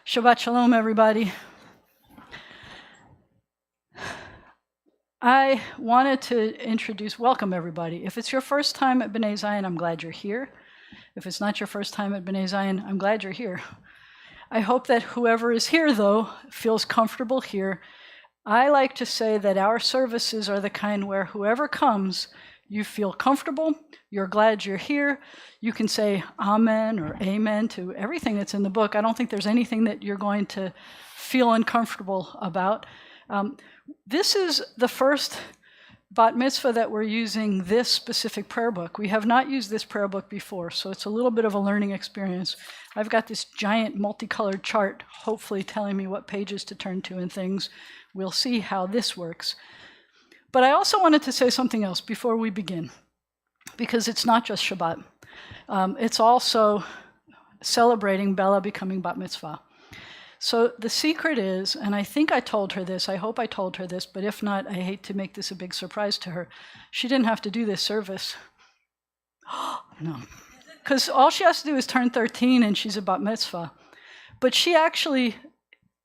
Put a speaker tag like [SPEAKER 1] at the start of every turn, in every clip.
[SPEAKER 1] Shabbat Shalom, everybody. I wanted to welcome everybody. If it's your first time at B'nai Zion, I'm glad you're here. If it's not your first time at B'nai Zion, I'm glad you're here. I hope that whoever is here, though, feels comfortable here. I like to say that our services are the kind where whoever comes, you feel comfortable, you're glad you're here, you can say amen or amen to everything that's in the book. I don't think there's anything that you're going to feel uncomfortable about. This is the first Bat Mitzvah that we're using this specific prayer book. We have not used this prayer book before, so it's a little bit of a learning experience. I've got this giant multicolored chart, hopefully telling me what pages to turn to and things. We'll see how this works. But I also wanted to say something else before we begin, because it's not just Shabbat. It's also celebrating Bella becoming Bat Mitzvah. So the secret is, and I think I told her this, I hope I told her this, but if not, I hate to make this a big surprise to her. She didn't have to do this service. No. Because all she has to do is turn 13 and she's a Bat Mitzvah. But she actually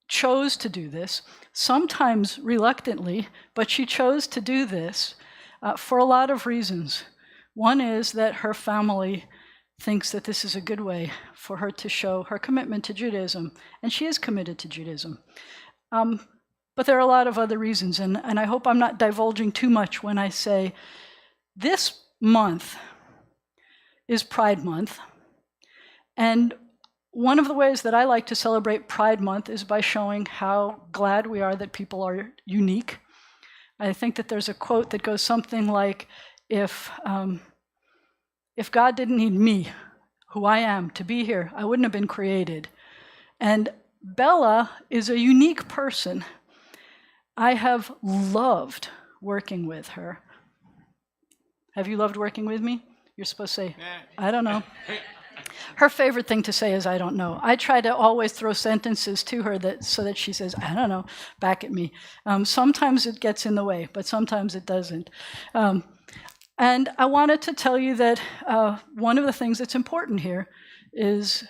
[SPEAKER 1] chose to do this, sometimes reluctantly, but she chose to do this for a lot of reasons. One is that her family thinks that this is a good way for her to show her commitment to Judaism, and she is committed to Judaism. But there are a lot of other reasons, and I hope I'm not divulging too much when I say this month is Pride Month, and one of the ways that I like to celebrate Pride Month is by showing how glad we are that people are unique. I think that there's a quote that goes something like, if God didn't need me, who I am, to be here, I wouldn't have been created. And Bella is a unique person. I have loved working with her. Have you loved working with me? You're supposed to say, I don't know. Her favorite thing to say is, I don't know. I try to always throw sentences to her so that she says, I don't know, back at me. Sometimes it gets in the way, but sometimes it doesn't. And I wanted to tell you that one of the things that's important here is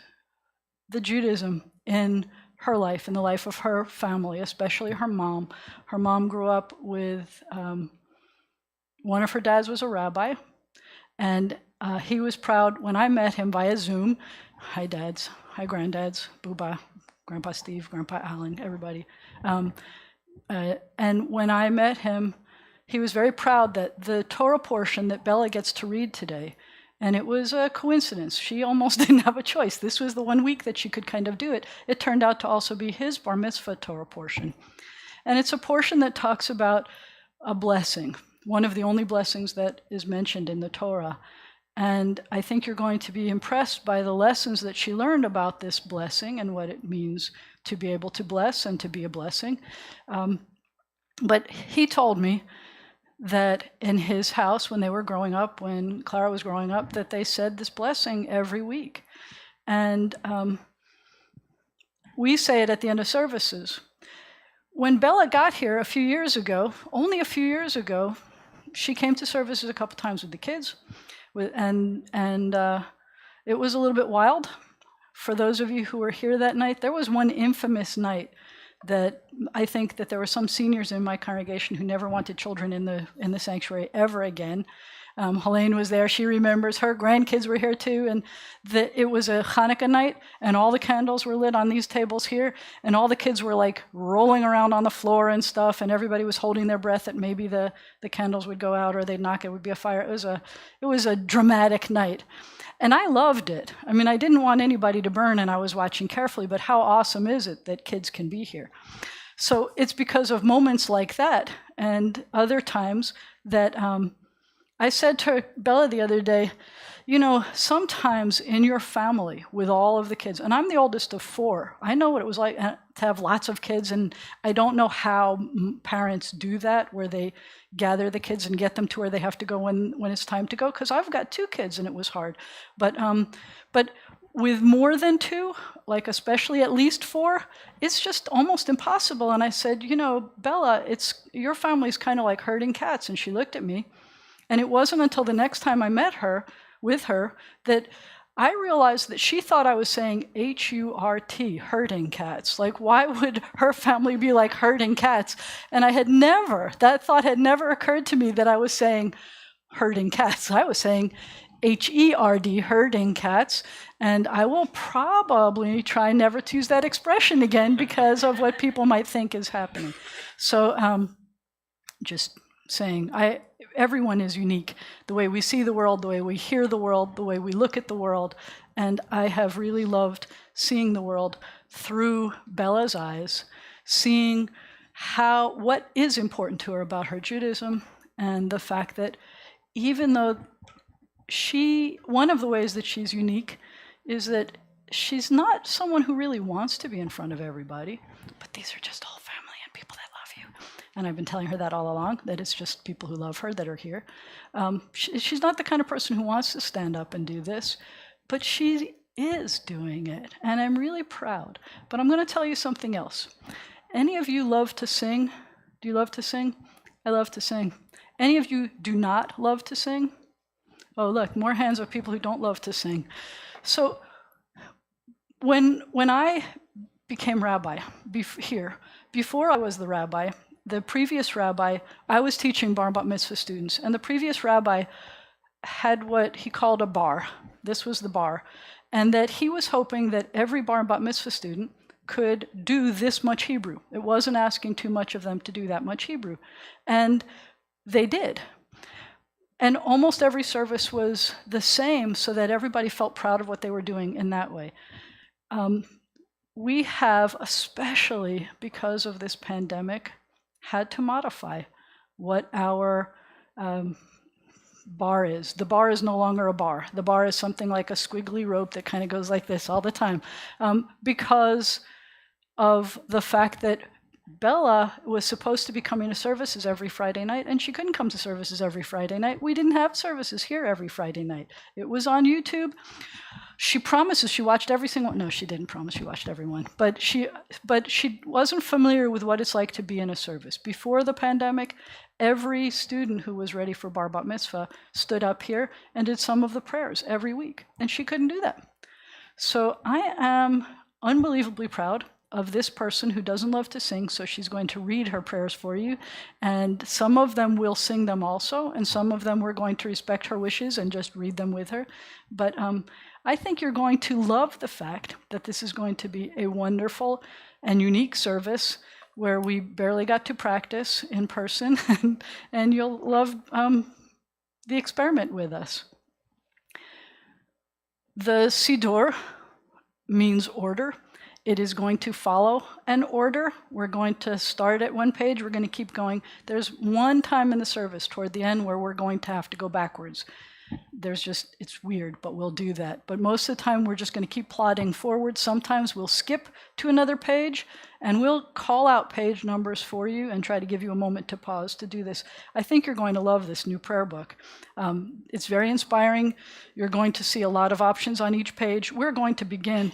[SPEAKER 1] the Judaism in her life, in the life of her family, especially her mom. Her mom grew up with, one of her dads was a rabbi, and he was proud when I met him via Zoom. Hi, dads. Hi, granddads. Booba, Grandpa Steve, Grandpa Alan, everybody. And when I met him, he was very proud that the Torah portion that Bella gets to read today, and it was a coincidence. She almost didn't have a choice. This was the 1 week that she could kind of do it. It turned out to also be his bar mitzvah Torah portion. And it's a portion that talks about a blessing, one of the only blessings that is mentioned in the Torah. And I think you're going to be impressed by the lessons that she learned about this blessing and what it means to be able to bless and to be a blessing. But he told me that in his house, when they were growing up, when Clara was growing up, that they said this blessing every week. And we say it at the end of services. When Bella got here a few years ago, only a few years ago, she came to services a couple times with the kids. And it was a little bit wild. For those of you who were here that night, there was one infamous night that I think that there were some seniors in my congregation who never wanted children in the sanctuary ever again. Helene was there. She remembers. Her grandkids were here too. And it was a Hanukkah night, and all the candles were lit on these tables here, and all the kids were like rolling around on the floor and stuff, and everybody was holding their breath that maybe the candles would go out or they'd knock, it would be a fire. It was a dramatic night. And I loved it. I mean, I didn't want anybody to burn, and I was watching carefully, but how awesome is it that kids can be here? So it's because of moments like that and other times that I said to Bella the other day, you know, sometimes in your family with all of the kids, and I'm the oldest of 4, I know what it was like to have lots of kids, and I don't know how parents do that, where they gather the kids and get them to where they have to go when it's time to go, because I've got 2 kids and it was hard. But with more than 2, like especially at least 4, it's just almost impossible. And I said, you know, Bella, your family's kind of like herding cats. And she looked at me. And it wasn't until the next time I met her, with her, that I realized that she thought I was saying H-U-R-T, herding cats. Like, why would her family be like herding cats? And that thought had never occurred to me that I was saying herding cats. I was saying H-E-R-D, herding cats. And I will probably try never to use that expression again because of what people might think is happening. So just saying, everyone is unique. The way we see the world, the way we hear the world, the way we look at the world. And I have really loved seeing the world through Bella's eyes, seeing what is important to her about her Judaism, and the fact that even though one of the ways that she's unique is that she's not someone who really wants to be in front of everybody, but these are just all family and people that love you. And I've been telling her that all along, that it's just people who love her that are here. She's not the kind of person who wants to stand up and do this, but she is doing it, and I'm really proud. But I'm going to tell you something else. Any of you love to sing? Do you love to sing? I love to sing. Any of you do not love to sing? Oh, look, more hands of people who don't love to sing. So when I became rabbi before I was the rabbi, the previous rabbi, I was teaching bar and bat mitzvah students, and the previous rabbi had what he called a bar. This was the bar. And that he was hoping that every bar and bat mitzvah student could do this much Hebrew. It wasn't asking too much of them to do that much Hebrew. And they did. And almost every service was the same, so that everybody felt proud of what they were doing in that way. We have, especially because of this pandemic, had to modify what our bar is. The bar is no longer a bar. The bar is something like a squiggly rope that kind of goes like this all the time, because of the fact that Bella was supposed to be coming to services every Friday night, and she couldn't come to services every Friday night. We didn't have services here every Friday night. It was on YouTube. She promises she watched every single one. No, she didn't promise she watched every one. But she wasn't familiar with what it's like to be in a service. Before the pandemic, every student who was ready for bar bat mitzvah stood up here and did some of the prayers every week, and she couldn't do that. So I am unbelievably proud of this person who doesn't love to sing, so she's going to read her prayers for you, and some of them will sing them also, and some of them we're going to respect her wishes and just read them with her. But I think you're going to love the fact that this is going to be a wonderful and unique service where we barely got to practice in person, and you'll love the experiment with us. The Siddur means order. It is going to follow an order. We're going to start at one page. We're going to keep going. There's one time in the service toward the end where we're going to have to go backwards. It's weird, but we'll do that. But most of the time, we're just going to keep plodding forward. Sometimes we'll skip to another page, and we'll call out page numbers for you and try to give you a moment to pause to do this. I think you're going to love this new prayer book. It's very inspiring. You're going to see a lot of options on each page. We're going to begin.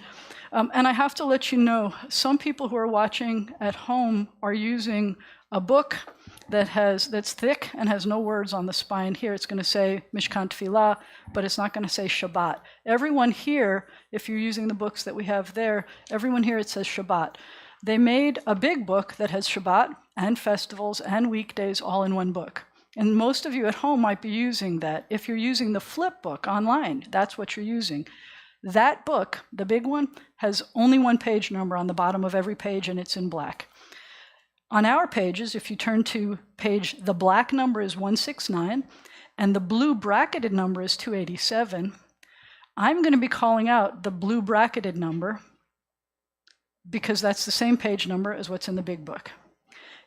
[SPEAKER 1] And I have to let you know, some people who are watching at home are using a book that's thick and has no words on the spine. Here it's going to say Mishkan Tefillah, but it's not going to say Shabbat. Everyone here, if you're using the books that we have there, everyone here it says Shabbat. They made a big book that has Shabbat and festivals and weekdays all in one book. And most of you at home might be using that. If you're using the flip book online, that's what you're using. That book, the big one, has only one page number on the bottom of every page, and it's in black. On our pages, if you turn to page, the black number is 169, and the blue bracketed number is 287. I'm going to be calling out the blue bracketed number because that's the same page number as what's in the big book.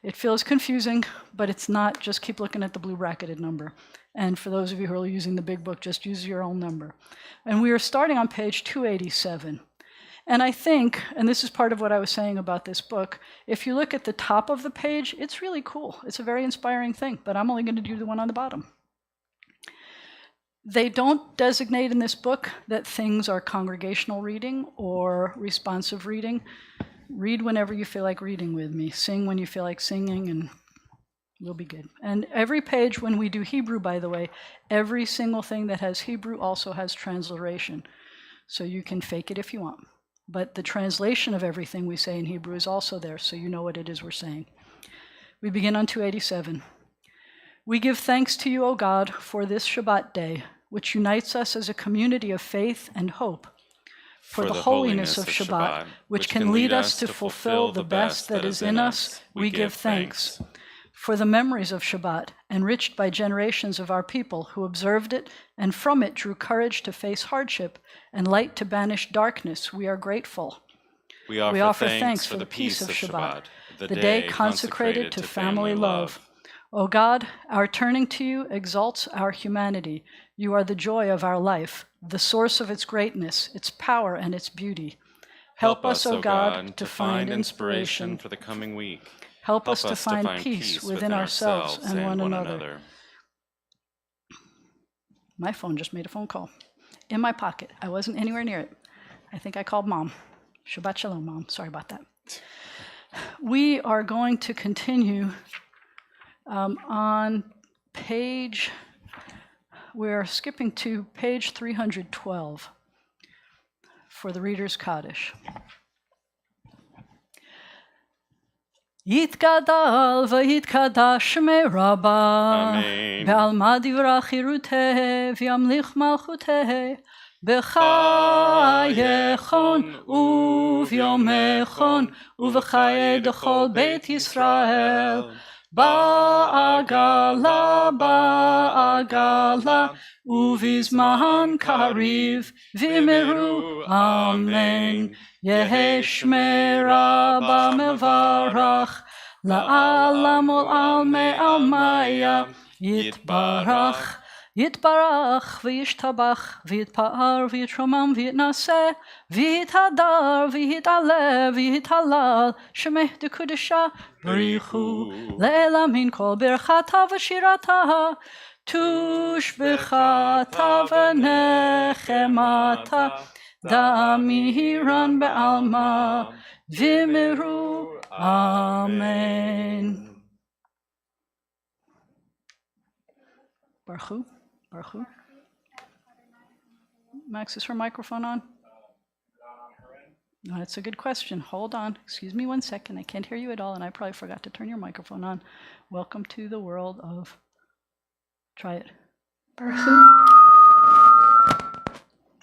[SPEAKER 1] It feels confusing, but it's not. Just keep looking at the blue bracketed number. And for those of you who are using the big book, just use your own number. And we are starting on page 287. And I think, and this is part of what I was saying about this book, if you look at the top of the page, it's really cool. It's a very inspiring thing, but I'm only going to do the one on the bottom. They don't designate in this book that things are congregational reading or responsive reading. Read whenever you feel like reading with me. Sing when you feel like singing, and we'll be good. And every page, when we do Hebrew, by the way, every single thing that has Hebrew also has transliteration. so you can fake it if you want. But the translation of everything we say in Hebrew is also there, so you know what it is we're saying. We begin on 287. We give thanks to you, O God, for this Shabbat day, which unites us as a community of faith and hope, for the holiness of Shabbat, which can lead us to fulfill the best that is in us, we give thanks. For the memories of Shabbat, enriched by generations of our people who observed it and from it drew courage to face hardship and light to banish darkness, we are grateful. We offer thanks for the peace of Shabbat, the day consecrated to family love. O God, our turning to you exalts our humanity. You are the joy of our life, the source of its greatness, its power, and its beauty. Help us, O God, to find inspiration
[SPEAKER 2] for the coming week.
[SPEAKER 1] Help us to find peace within ourselves and one another. My phone just made a phone call. In my pocket. I wasn't anywhere near it. I think I called Mom. Shabbat Shalom, Mom. Sorry about that. We are going to continue on page, we're skipping to page 312 for the Reader's Kaddish. יתגדל ויתקדש שמי רבה, בעלמא דברה חירותה וימליך מלכותה, בחייכון וביומכון ובחיי דכל בית ישראל, בעגלה בעגלה ובזמן קריב ואמרו אמן. יהי שמי רבה מברך לעלם ולעלמי עלמיה, יתברך יתברך וישתבח ויתפאר ויתרומם ויתנשא ויתהדר ויתעלה ויתהלל שמי דקודשה בריחו לעילמין כל ברכתה ושירתה תושבחתה ונחמתה דמירן בעלמא ואמרו אמן. Baruch. Max, is her microphone on? No, that's a good question. Hold on. Excuse me 1 second. I can't hear you at all, and I probably forgot to turn your microphone on. Welcome to the world of... Try it.
[SPEAKER 3] Baruch.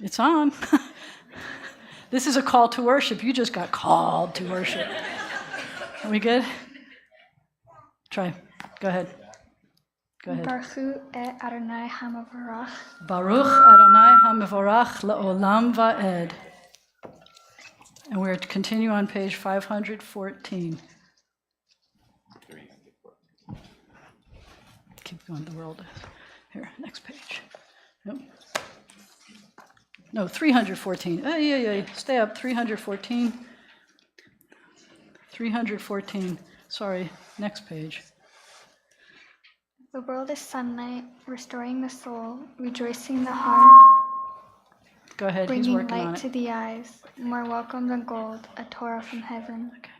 [SPEAKER 1] It's on. This is a call to worship. You just got called to worship. Are we good? Try. Go ahead. Go ahead.
[SPEAKER 3] Baruch Adonai HaMevorach.
[SPEAKER 1] Baruch Adonai HaMevorach le'olam va'ed. And we're to continue on page 514. Keep going, the world. Here, next page. Nope. No, 314. Yeah. Stay up. 314. 314. Sorry, next page.
[SPEAKER 3] The world is sunlight, restoring the soul, rejoicing the heart.
[SPEAKER 1] Go ahead, he's
[SPEAKER 3] bringing
[SPEAKER 1] working on
[SPEAKER 3] light
[SPEAKER 1] it.
[SPEAKER 3] to the eyes, more welcome than gold, a Torah from heaven.
[SPEAKER 1] Okay.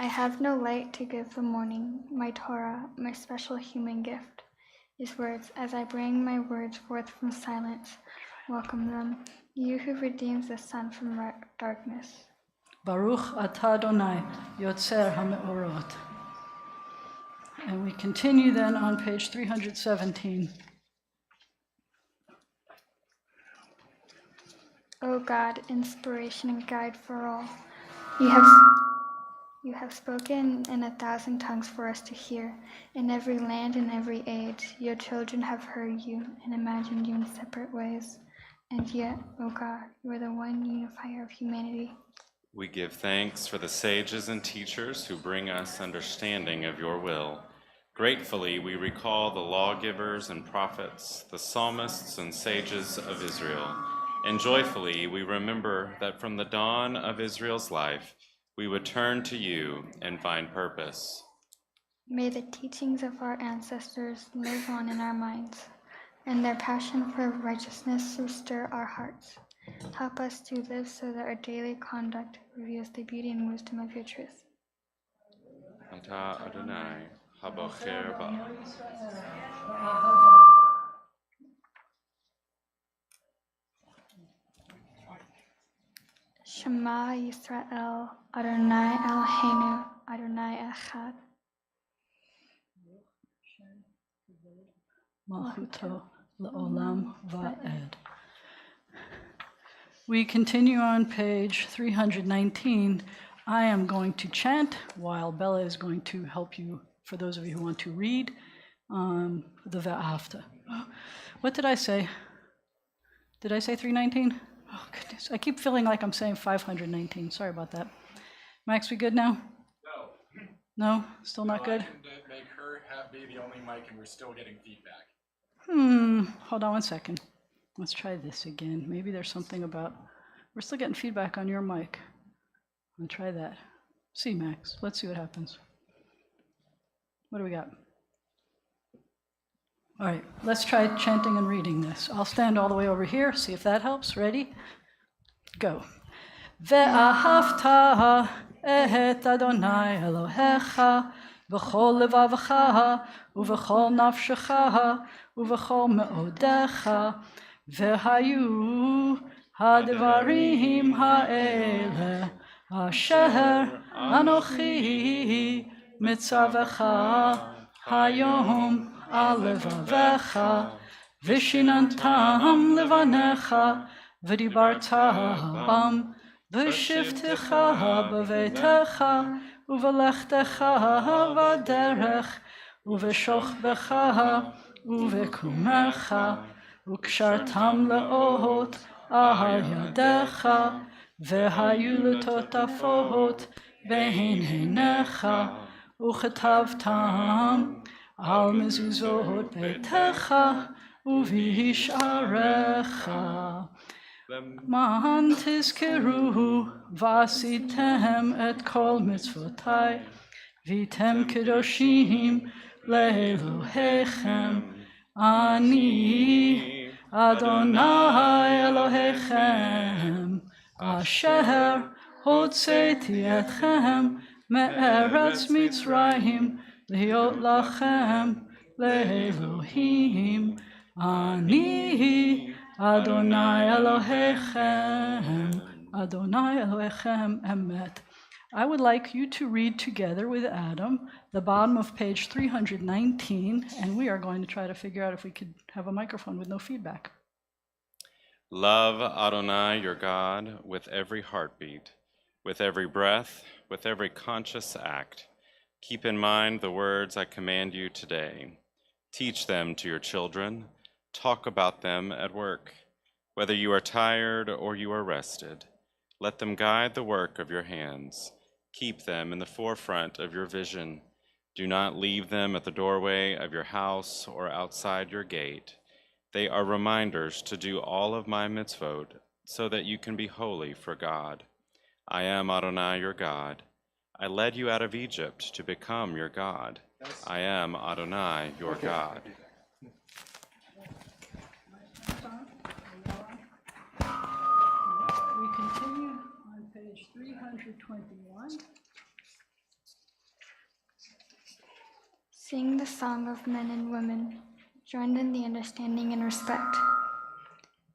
[SPEAKER 3] I have no light to give the morning. My Torah, my special human gift, is words. As I bring my words forth from silence, welcome them, you who redeems the sun from darkness.
[SPEAKER 1] Baruch atah Adonai, Yotzer HaMeorot. And we continue then on page 317.
[SPEAKER 3] O God, inspiration and guide for all, you have spoken in 1,000 tongues for us to hear. In every land and every age, your children have heard you and imagined you in separate ways. And yet, O God, you are the one unifier of humanity.
[SPEAKER 2] We give thanks for the sages and teachers who bring us understanding of your will. Gratefully, we recall the lawgivers and prophets, the psalmists and sages of Israel. And joyfully, we remember that from the dawn of Israel's life, we would turn to you and find purpose.
[SPEAKER 3] May the teachings of our ancestors live on in our minds, and their passion for righteousness stir our hearts. Help us to live so that our daily conduct reveals the beauty and wisdom of your truth.
[SPEAKER 2] Ata Adonai.
[SPEAKER 3] Shema Yisrael, Adonai Eloheinu, Adonai Echad.
[SPEAKER 1] Malchuto Le'olam Va'ed. We continue on page 319. I am going to chant while Bella is going to help you, for those of you who want to read, the Ve'afta. What did I say? Did I say 319? Oh, goodness. I keep feeling like I'm saying 519. Sorry about that. Max, we good now?
[SPEAKER 4] No.
[SPEAKER 1] No? Still not good?
[SPEAKER 4] I can make her be the only mic and we're still getting feedback.
[SPEAKER 1] Hold on one second. Let's try this again. Maybe there's something about, we're still getting feedback on your mic. I'll try that. See, Max. Let's see what happens. What do we got? All right, let's try chanting and reading this. I'll stand all the way over here, see if that helps. Ready? Go. Ve'ahavta et Adonai Elohecha v'chol levavcha uv'chol nafshecha uv'chol me'odecha ve'hayu hadvarim ha'ele asher anochi mitzavecha hayom al levavecha v'shinantam levanecha v'dibarta bam v'shivtecha b'veitecha uv'lechtecha v'derech uv'shochbecha uv'kumecha u'kshartam le'ot al yadecha v'hayu l'totafot bein heinecha u'chetavtam al mezuzot beitecha u'visharecha man tizkeru v'asitem et kol mitzvotai v'tem kedoshim le'elohechem ani Adonai Elohechem asher hotzeti etchem me'eretz Mitzrayim liot lachem le'elohim ani Adonai Elohechem emet. I would like you to read together with Adam the bottom of page 319, and we are going to try to figure out if we could have a microphone with no feedback.
[SPEAKER 2] Love Adonai your God with every heartbeat, with every breath, with every conscious act. Keep in mind the words I command you today. Teach them to your children. Talk about them at work. Whether you are tired or you are rested, let them guide the work of your hands. Keep them in the forefront of your vision. Do not leave them at the doorway of your house or outside your gate. They are reminders to do all of my mitzvot so that you can be holy for God. I am Adonai your God. I led you out of Egypt to become your God. I am Adonai your God.
[SPEAKER 1] We continue on page 321.
[SPEAKER 3] Sing the song of men and women. Join in the understanding and respect.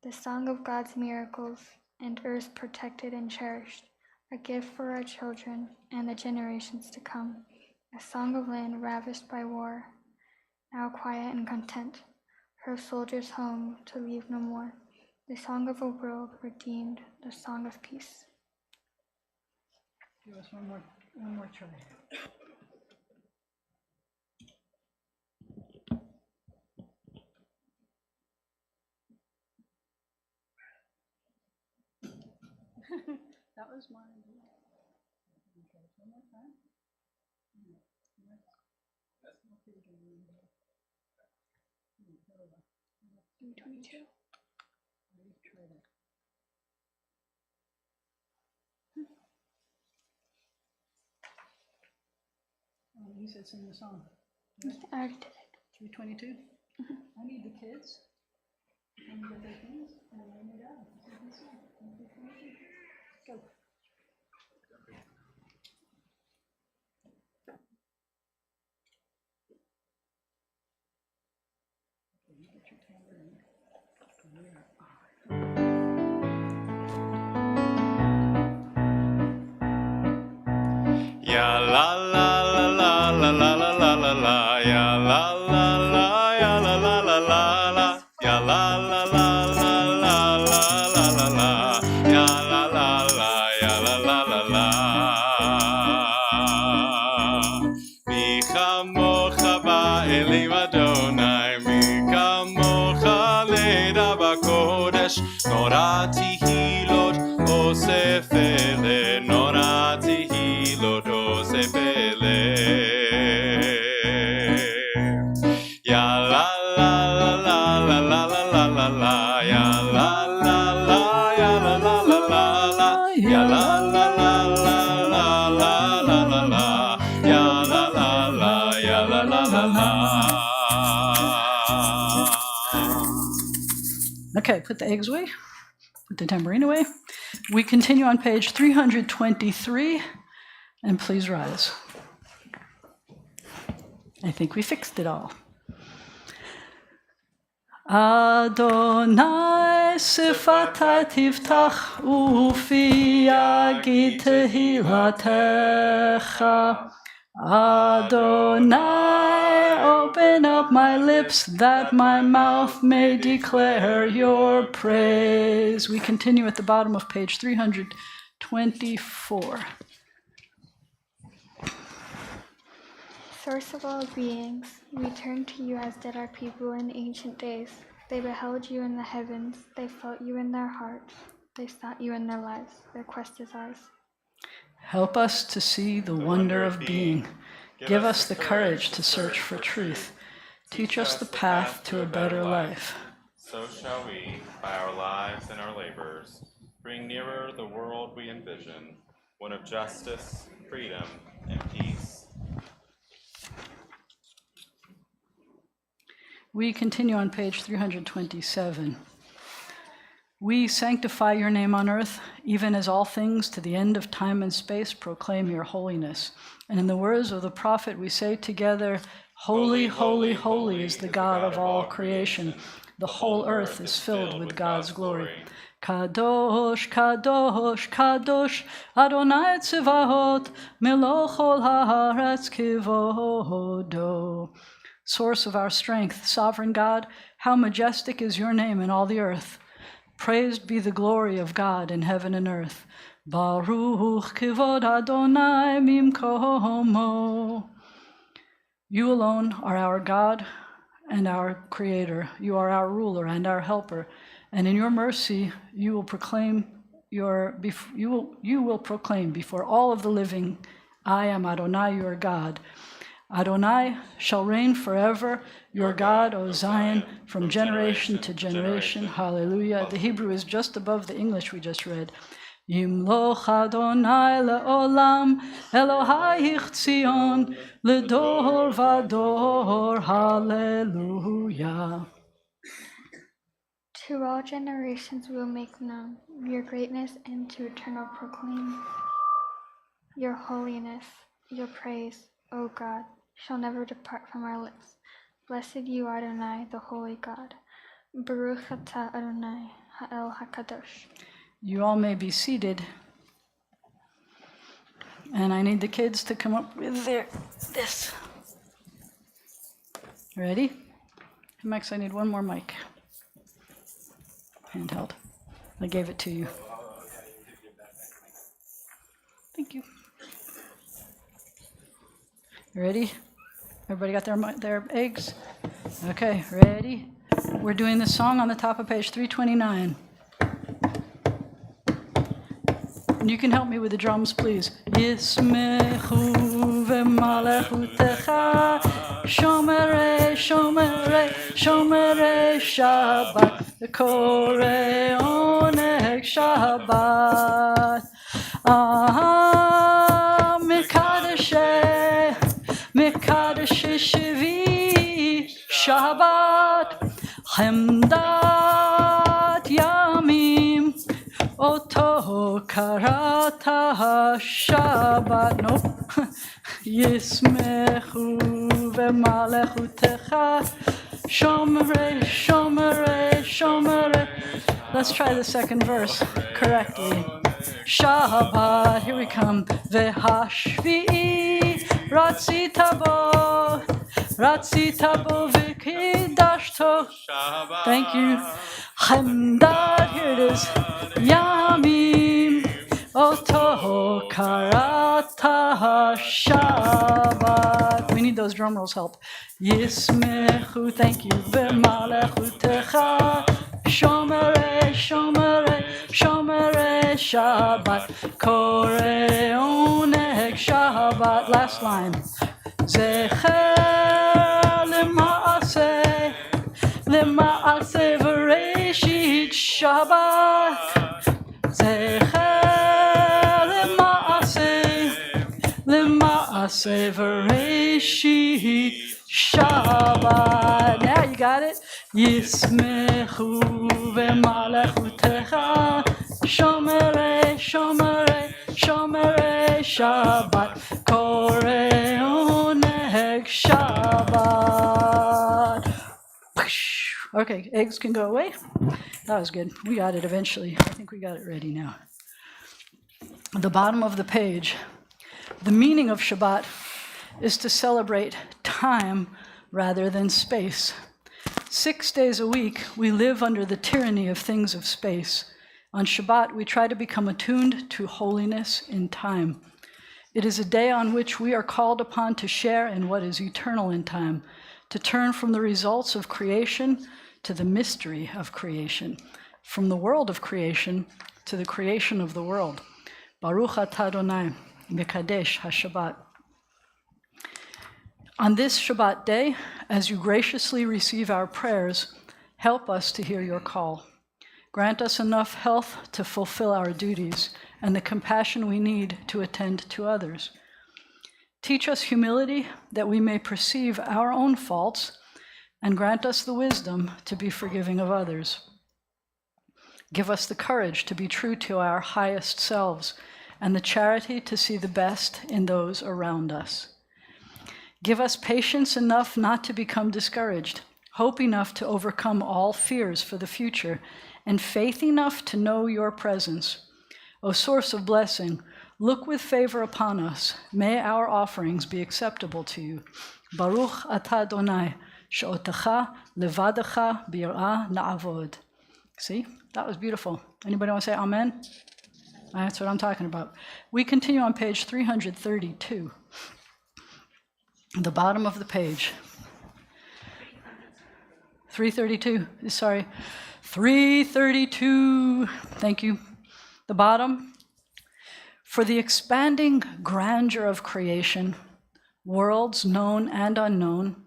[SPEAKER 3] The song of God's miracles and earth protected and cherished. A gift for our children and the generations to come. A song of land ravished by war. Now quiet and content. Her soldiers home to leave no more. The song of a world redeemed. The song of peace.
[SPEAKER 1] Give us one more try. That was mine. Okay, one more time.
[SPEAKER 3] 322.
[SPEAKER 1] You said sing the song.
[SPEAKER 3] I already did it.
[SPEAKER 1] 322? I need the kids. Can you get their things? And then we go. Sing the song. 322. Go. Okay, you get your tambourine. We are on.
[SPEAKER 2] ya la la la la la la la la la la, ya la la la, ya la la la la la, ya la la la la la la la la la, ya la la la, ya la la la la. Mi chamocha ba'elim Adonai, mi chamocha leda b'kodesh, norati hilot osefele, norati hilot osefele. Ya la la la la la la la la la la, ya la la la, ya la la la la la, ya la la la la la la la la la, ya la la la, ya la la la la.
[SPEAKER 1] Okay, put the eggs away. Put the tambourine away. We continue on page 323, and please rise. I think we fixed it all. Adonai sifatai tiftach ufi yagid tehilatecha. Adonai, open up my lips that my mouth may declare your praise. We continue at the bottom of page 324.
[SPEAKER 3] Source of all beings, we turn to you as did our people in ancient days. They beheld you in the heavens, they felt you in their hearts, they sought you in their lives. Their quest is ours.
[SPEAKER 1] Help us to see the wonder of being. Give us the courage to search for truth. Teach us the path to a better life.
[SPEAKER 2] So shall we, by our lives and our labors, bring nearer the world we envision, one of justice, freedom, and peace.
[SPEAKER 1] We continue on page 327. We sanctify your name on earth, even as all things to the end of time and space proclaim your holiness. And in the words of the prophet, we say together, Holy, holy, holy is the God of all creation. The whole earth is filled with God's glory. Kadosh, Kadosh, Kadosh, Adonai Tzivahot, Meloch ol haaretz kivodo. Source of our strength, sovereign God, how majestic is your name in all the earth. Praised be the glory of God in heaven and earth. Baruch kivod Adonai mimkomo. You alone are our God and our Creator. You are our ruler and our helper. And in your mercy, you will proclaim before all of the living, I am Adonai, your God. Adonai shall reign forever, your God, O Zion, from generation to generation. Hallelujah. The Hebrew is just above the English we just read. Yimloch Adonai le'olam, Elohayich Tzion, ledor vador. Hallelujah.
[SPEAKER 3] To all generations we will make known your greatness and to eternal proclaim your holiness. Your praise, O God, shall never depart from our lips. Blessed you, Adonai, the holy God. Baruch atah Adonai, ha'el hakadosh.
[SPEAKER 1] You all may be seated. And I need the kids to come up with this. Ready? Max, I need one more mic. Handheld. I gave it to you. Thank you. Ready? Everybody got their eggs? Okay, ready? We're doing the song on the top of page 329. And you can help me with the drums, please. Yismechu v'malechutecha, shomerei, shomerei, shomerei Shabbat, v'korei oneg Shabbat. Mikadashei, Mikadashei Shevi Shabbat, Chemdat Yamim, Oto Karata Shabbat. Nope. Yismechu v'malechutecha, Shomerei, Shomerei, Shomerei Let's try the second verse correctly. Shabbat, here we come. V'hashvi'i ratzita bo v'kidashto. Thank you. Chemdad, here it is. Yamim oto karata Shabbat. We need those drum rolls help. Yismechu, thank you. V'malechutecha shomere Shabbat. Kore oneg Shabbat. Last line. Zecher Lema'aseh v'reishit Shabbat. Zecher Lema'aseh v'reishit Shabbat. Now you got it. Yismechu v'malechutecha shomere Shabbat. Kore oneg Shabbat. Okay, eggs can go away. That was good. We got it eventually. I think we got it ready now. At the bottom of the page, the meaning of Shabbat is to celebrate time rather than space. 6 days a week, we live under the tyranny of things of space. On Shabbat, we try to become attuned to holiness in time. It is a day on which we are called upon to share in what is eternal in time, to turn from the results of creation to the mystery of creation, from the world of creation to the creation of the world. Baruch atah Adonai, Mekadesh HaShabbat. On this Shabbat day, as you graciously receive our prayers, help us to hear your call. Grant us enough health to fulfill our duties and the compassion we need to attend to others. Teach us humility that we may perceive our own faults, and grant us the wisdom to be forgiving of others. Give us the courage to be true to our highest selves and the charity to see the best in those around us. Give us patience enough not to become discouraged, hope enough to overcome all fears for the future, and faith enough to know your presence. O source of blessing, look with favor upon us. May our offerings be acceptable to you. Baruch atah Adonai, she'otecha levadecha bir'ah na'avod. See, that was beautiful. Anybody want to say amen? That's what I'm talking about. We continue on page 332. The bottom of the page. 332. Thank you. The bottom. For the expanding grandeur of creation, worlds known and unknown,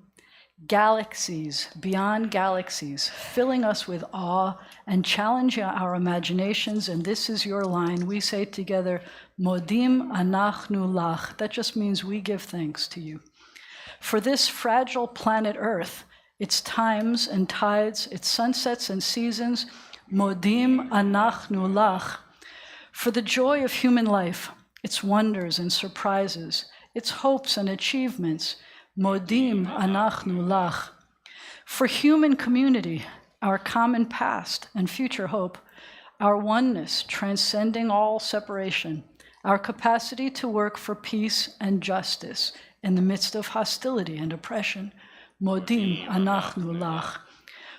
[SPEAKER 1] galaxies beyond galaxies, filling us with awe and challenging our imaginations, and this is your line. We say together, Modim anachnu lach. That just means we give thanks to you. For this fragile planet Earth, its times and tides, its sunsets and seasons, Modim anachnu lach. For the joy of human life, its wonders and surprises, its hopes and achievements, Modim anachnu lach. For human community, our common past and future hope, our oneness transcending all separation, our capacity to work for peace and justice in the midst of hostility and oppression, Modim anachnu lach.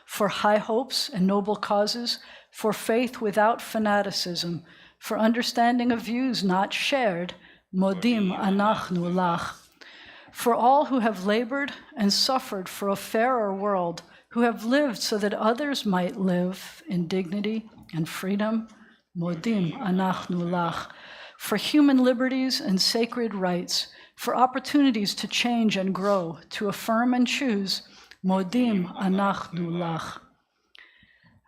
[SPEAKER 1] For high hopes and noble causes, for faith without fanaticism, for understanding of views not shared, Modim anachnu lach. For all who have labored and suffered for a fairer world, who have lived so that others might live in dignity and freedom, Modim anachnu lach. For human liberties and sacred rights, for opportunities to change and grow, to affirm and choose, Modim anachnu lach.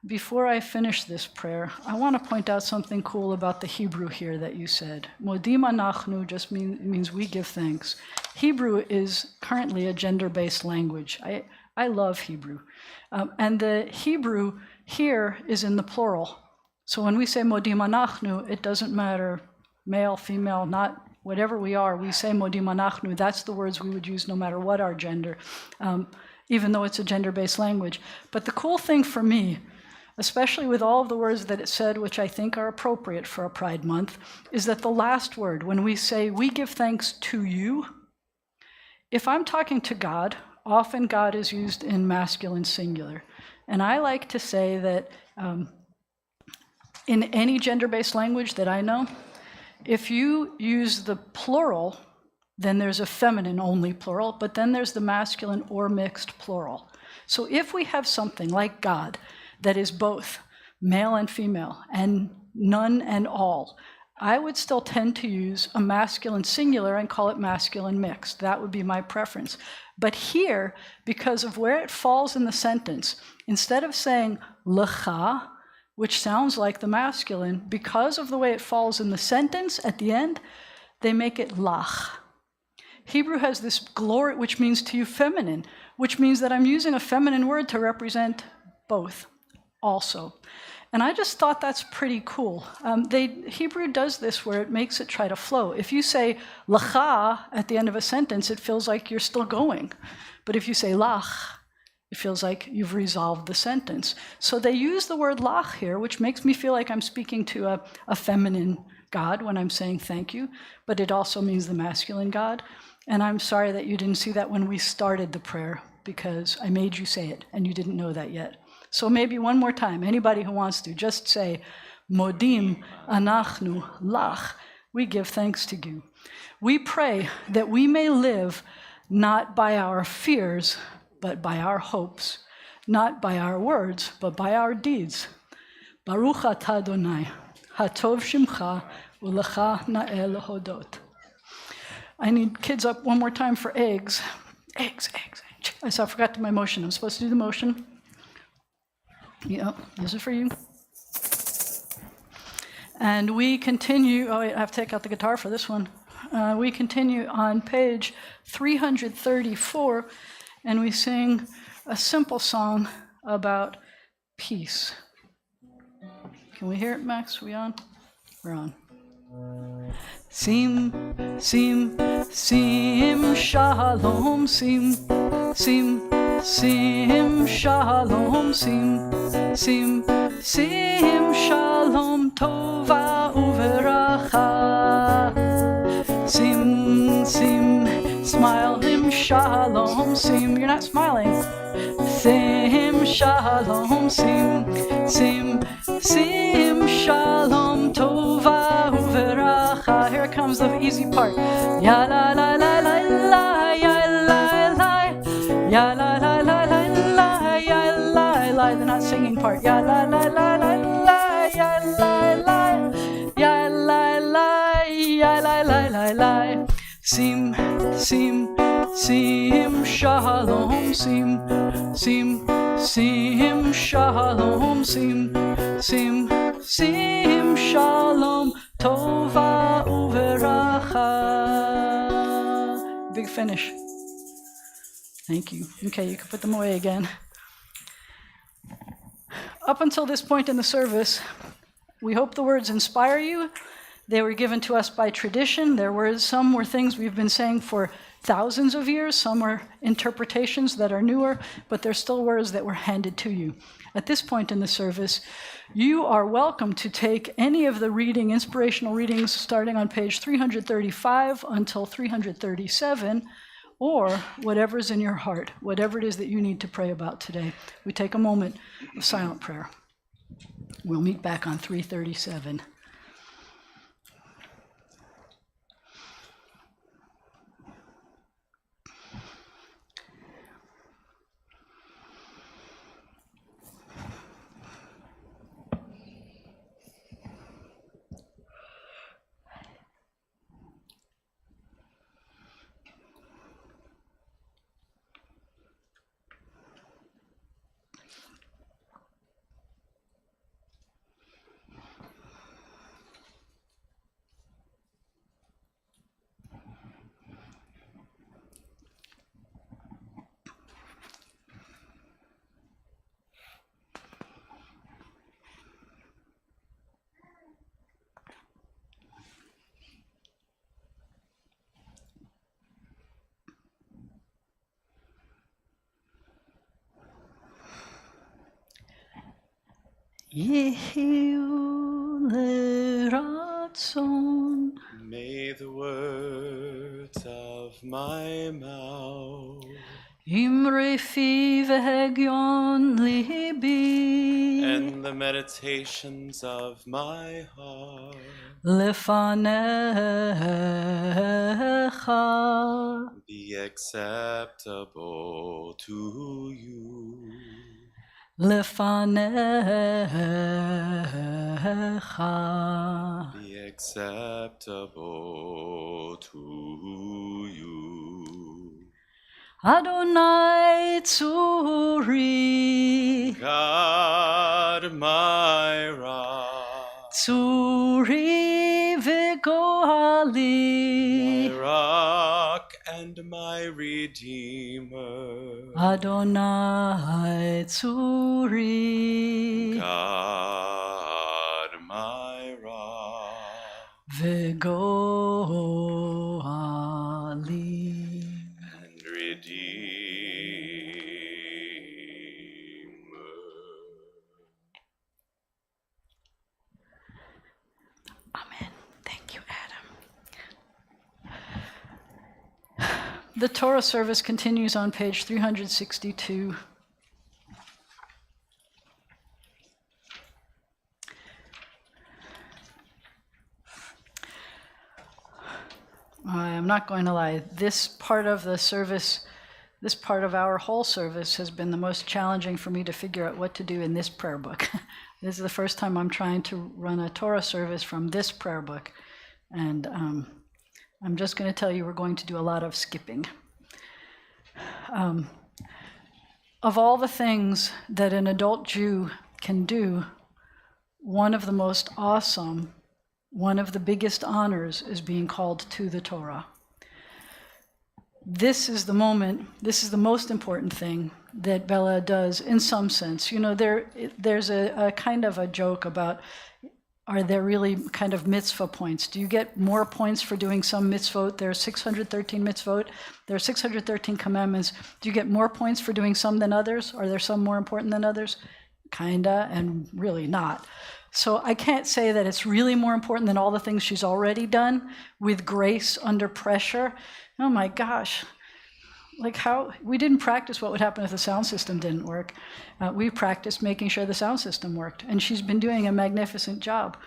[SPEAKER 1] Before I finish this prayer, I want to point out something cool about the Hebrew here that you said. Modim anachnu just means we give thanks. Hebrew is currently a gender-based language. I love Hebrew. And the Hebrew here is in the plural. So when we say Modim anachnu, it doesn't matter male, female, not whatever we are, we say Modim anachnu. That's the words we would use no matter what our gender, even though it's a gender-based language. But the cool thing for me especially with all of the words that it said, which I think are appropriate for a Pride Month, is that the last word, when we say, we give thanks to you, if I'm talking to God, often God is used in masculine singular. And I like to say that in any gender-based language that I know, if you use the plural, then there's a feminine only plural, but then there's the masculine or mixed plural. So if we have something like God that is both male and female and none and all, I would still tend to use a masculine singular and call it masculine mixed. That would be my preference. But here, because of where it falls in the sentence, instead of saying lecha, which sounds like the masculine, because of the way it falls in the sentence at the end, they make it lach. Hebrew has this glory, which means to you feminine, which means that I'm using a feminine word to represent both also. And I just thought that's pretty cool. Hebrew does this where it makes it try to flow. If you say lacha at the end of a sentence, it feels like you're still going. But if you say lach, it feels like you've resolved the sentence. So they use the word lach here, which makes me feel like I'm speaking to a feminine God when I'm saying thank you, but it also means the masculine God. And I'm sorry that you didn't see that when we started the prayer, because I made you say it, and you didn't know that yet. So maybe one more time, anybody who wants to, just say, Modim anachnu lach. We give thanks to you. We pray that we may live not by our fears, but by our hopes, not by our words, but by our deeds. Baruch atah Adonai, hatov shimcha, ulecha na'el hodot. I need kids up one more time for eggs. Eggs. I forgot to do my motion. I'm supposed to do the motion. Yeah, this is for you. And we continue, oh wait, I have to take out the guitar for this one. We continue on page 334, and we sing a simple song about peace. Can we hear it, Max? We on? We're on. Sim, shalom, sim, shalom, sim, shalom, tova uveracha. Sim, smile him, shalom, sim. You're not smiling. Sim, shalom, sim, shalom, tova uveracha. Here comes the easy part. Ya la la la la la, ya la la, ya la la la la la, ya la la. The not singing part. Ya la la la la la, ya la la, ya la la, ya la la la la. Sim, shalom, sim, shalom, sim, shalom, tova uveracha. Big finish. Thank you. Okay, you can put them away again. Up until this point in the service, we hope the words inspire you. They were given to us by tradition. Some were things we've been saying for thousands of years. Some are interpretations that are newer, but they're still words that were handed to you. At this point in the service, you are welcome to take any of the inspirational readings starting on page 335 until 337, or whatever's in your heart, whatever it is that you need to pray about today. We take a moment of silent prayer. We'll meet back on 337. Yehiu leratzon.
[SPEAKER 2] May the words of my mouth
[SPEAKER 1] Imre fi vehegyon libi.
[SPEAKER 2] and the meditations of my heart
[SPEAKER 1] Lefanecha.
[SPEAKER 2] be acceptable to you.
[SPEAKER 1] Lefanecha.
[SPEAKER 2] Be acceptable to you.
[SPEAKER 1] Adonai Tzuri.
[SPEAKER 2] God, my rock,
[SPEAKER 1] Tzuri v'gohali.
[SPEAKER 2] my rock and my redeemer.
[SPEAKER 1] Adonai Tzuri
[SPEAKER 2] God, my rock
[SPEAKER 1] v'gohali.
[SPEAKER 2] and redeemer.
[SPEAKER 1] Amen. Thank you, Adam. The Torah service continues on page 362. I'm not going to lie, this part of the service, this part of our whole service has been the most challenging for me to figure out what to do in this prayer book. This is the first time I'm trying to run a Torah service from this prayer book. And I'm just going to tell you we're going to do a lot of skipping. Of all the things that an adult Jew can do, one of the most awesome, one of the biggest honors is being called to the Torah. This is the moment, this is the most important thing that Bella does in some sense. You know, there's a kind of a joke about, are there really kind of mitzvah points? Do you get more points for doing some mitzvot? There are 613 mitzvot. There are 613 commandments. Do you get more points for doing some than others? Are there some more important than others? Kinda, and really not. So I can't say that it's really more important than all the things she's already done with grace under pressure. Oh my gosh. Like how, we didn't practice what would happen if the sound system didn't work. We practiced making sure the sound system worked, and she's been doing a magnificent job.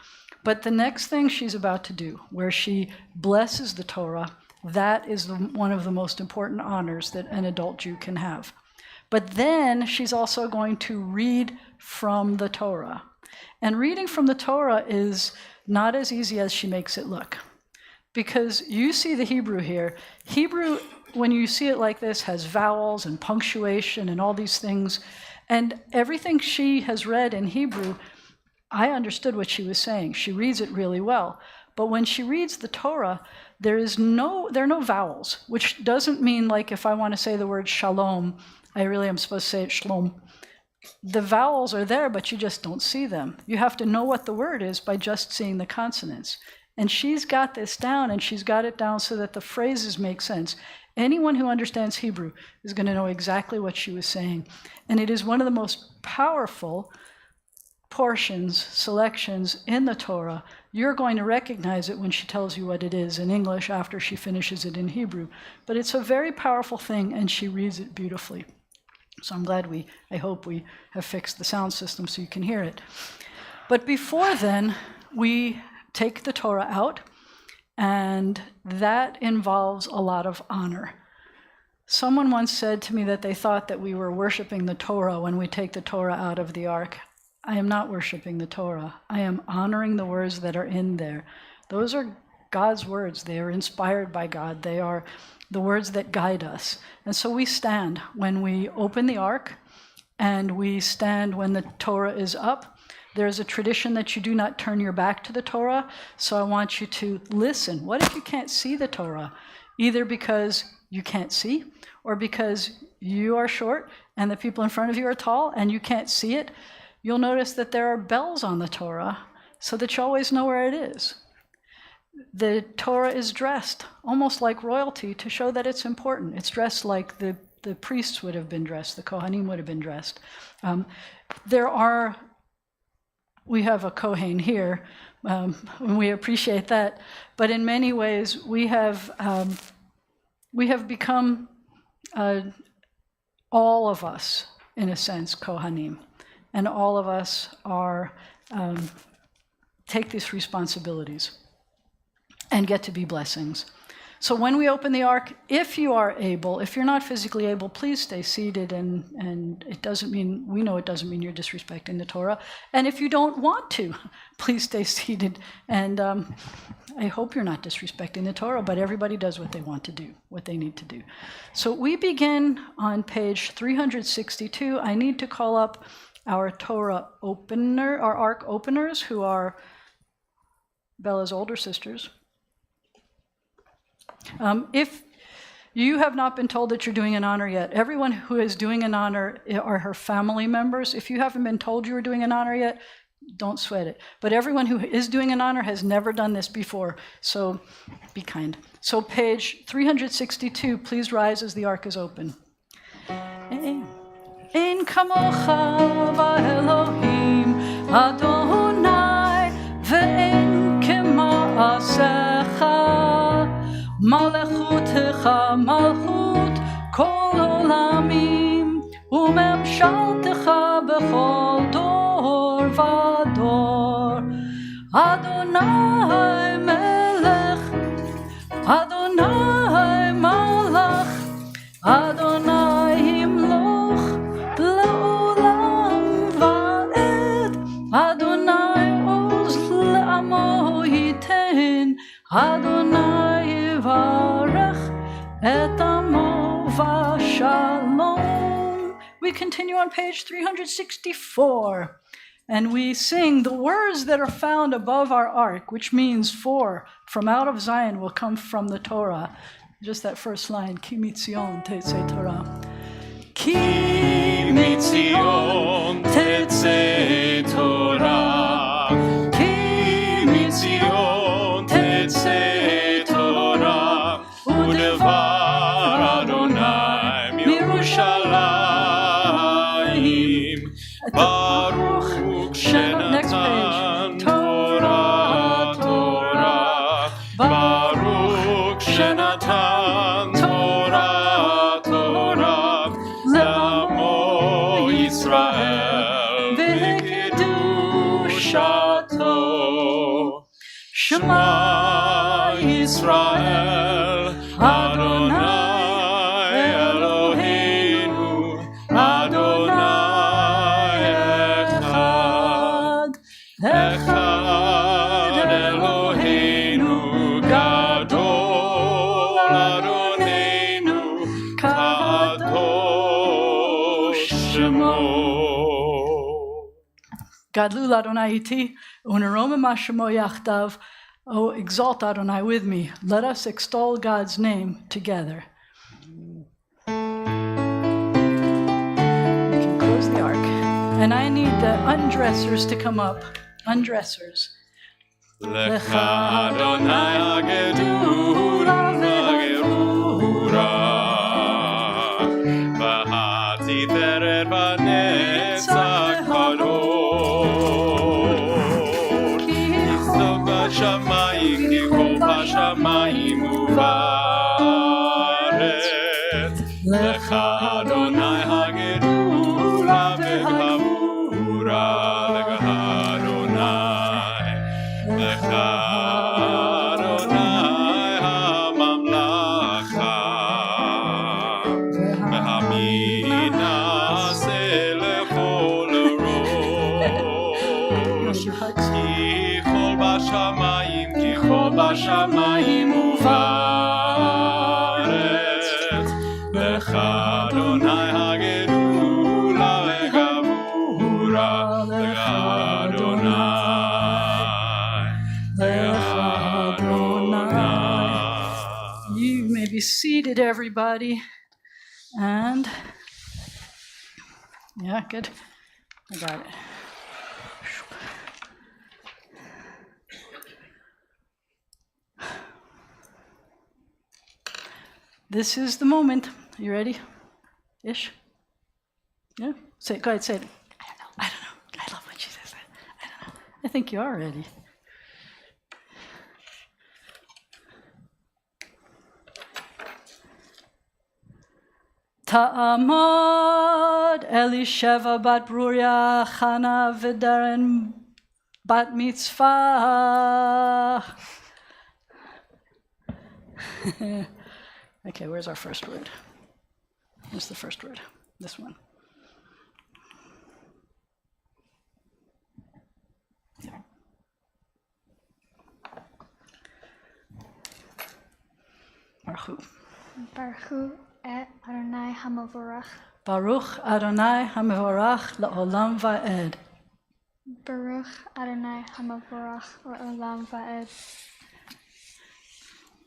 [SPEAKER 1] But the next thing she's about to do, where she blesses the Torah, that is one of the most important honors that an adult Jew can have. But then she's also going to read from the Torah. And reading from the Torah is not as easy as she makes it look. Because you see the Hebrew here. Hebrew, when you see it like this, has vowels and punctuation and all these things. And everything she has read in Hebrew, I understood what she was saying. She reads it really well. But when she reads the Torah, there are no vowels, which doesn't mean like if I want to say the word shalom, I really am supposed to say it shalom. The vowels are there, but you just don't see them. You have to know what the word is by just seeing the consonants. And she's got this down, and she's got it down so that the phrases make sense. Anyone who understands Hebrew is going to know exactly what she was saying. And it is one of the most powerful portions, selections in the Torah. You're going to recognize it when she tells you what it is in English after she finishes it in Hebrew. But it's a very powerful thing, and she reads it beautifully. So I'm glad I hope we have fixed the sound system so you can hear it. But before then, we take the Torah out, and that involves a lot of honor. Someone once said to me that they thought that we were worshiping the Torah when we take the Torah out of the ark. I am not worshiping the Torah. I am honoring the words that are in there. Those are God's words. They are inspired by God. They are the words that guide us. And so we stand when we open the ark, and we stand when the Torah is up. There's a tradition that you do not turn your back to the Torah, so I want you to listen. What if you can't see the Torah? Either because you can't see, or because you are short and the people in front of you are tall and you can't see it. You'll notice that there are bells on the Torah so that you always know where it is. The Torah is dressed almost like royalty to show that it's important. It's dressed like the priests would have been dressed, the Kohanim would have been dressed. There are we have a Kohen here, and we appreciate that. But in many ways, we have become all of us, in a sense, Kohanim, and all of us are take these responsibilities and get to be blessings. So when we open the ark, if you are able, if you're not physically able, please stay seated, and it doesn't mean, we know it doesn't mean you're disrespecting the Torah. And if you don't want to, please stay seated. And I hope you're not disrespecting the Torah, but everybody does what they want to do, what they need to do. So we begin on page 362. I need to call up our Torah opener, our ark openers, who are Bella's older sisters. If you have not been told that you're doing an honor yet, everyone who is doing an honor are her family members. If you haven't been told you are doing an honor yet, don't sweat it. But everyone who is doing an honor has never done this before, so be kind. So page 362, please rise as the ark is open. Ein kamocha v'Elohim Adonai ve'en kema'asecha Malechutecha malchut kol olamim umemshaltecha bechol dor vador Adonai melech Adonai malach Adonai himloch leolam va'ed Adonai oz le'amo yiten Adonai Shalom. We continue on page 364, and we sing the words that are found above our ark, which means for, from out of Zion will come from the Torah. Just that first line, Ki mitzion tetzei Torah. Ki mitzion tetzei Torah. Ki mitzion tetzei Torah. Udevar Baruch Shenatan Torah, Torah. Baruch Shenatan Torah, Torah. Le'amo Yisrael v'kedushato. Shema Yisrael Adonai Eloheinu Adonai Echad Eloheinu Gadol Adonenu Kadosh Shemo. Gadlu Adonai iti uneromim Hashemo yachdav. Oh, exalt Adonai with me. Let us extol God's name together. We can close the ark. And I need the undressers to come up. Undressers. Lecha Adonai hagedura v'gerura v'hatiferet v'netzach kadosh Yisod b'shamayim kikol b'shamayim u'va'aretz Lecha Adonai hagedura v'gerura בשמיים ובארץ, לך אדוני הגדולה לגבורה, לך אדוני, לך אדוני. You may be seated, everybody, and yeah, good. I got it. This is the moment. You ready? Ish? Yeah? Say it. Go ahead, say it. I don't know. I love when she says that. I don't know. I think you are ready. Ta'amod Elisheva bat Bruria Chana Vidaren Bat Mitzvah. Okay, where's our first word? Where's the first word? This one. There. Baruch.
[SPEAKER 3] Baruch et Adonai Hamavorach.
[SPEAKER 1] Baruch Adonai Hamavorach La'olam Va'ed.
[SPEAKER 3] Baruch Adonai Hamavorach La'olam Va'ed.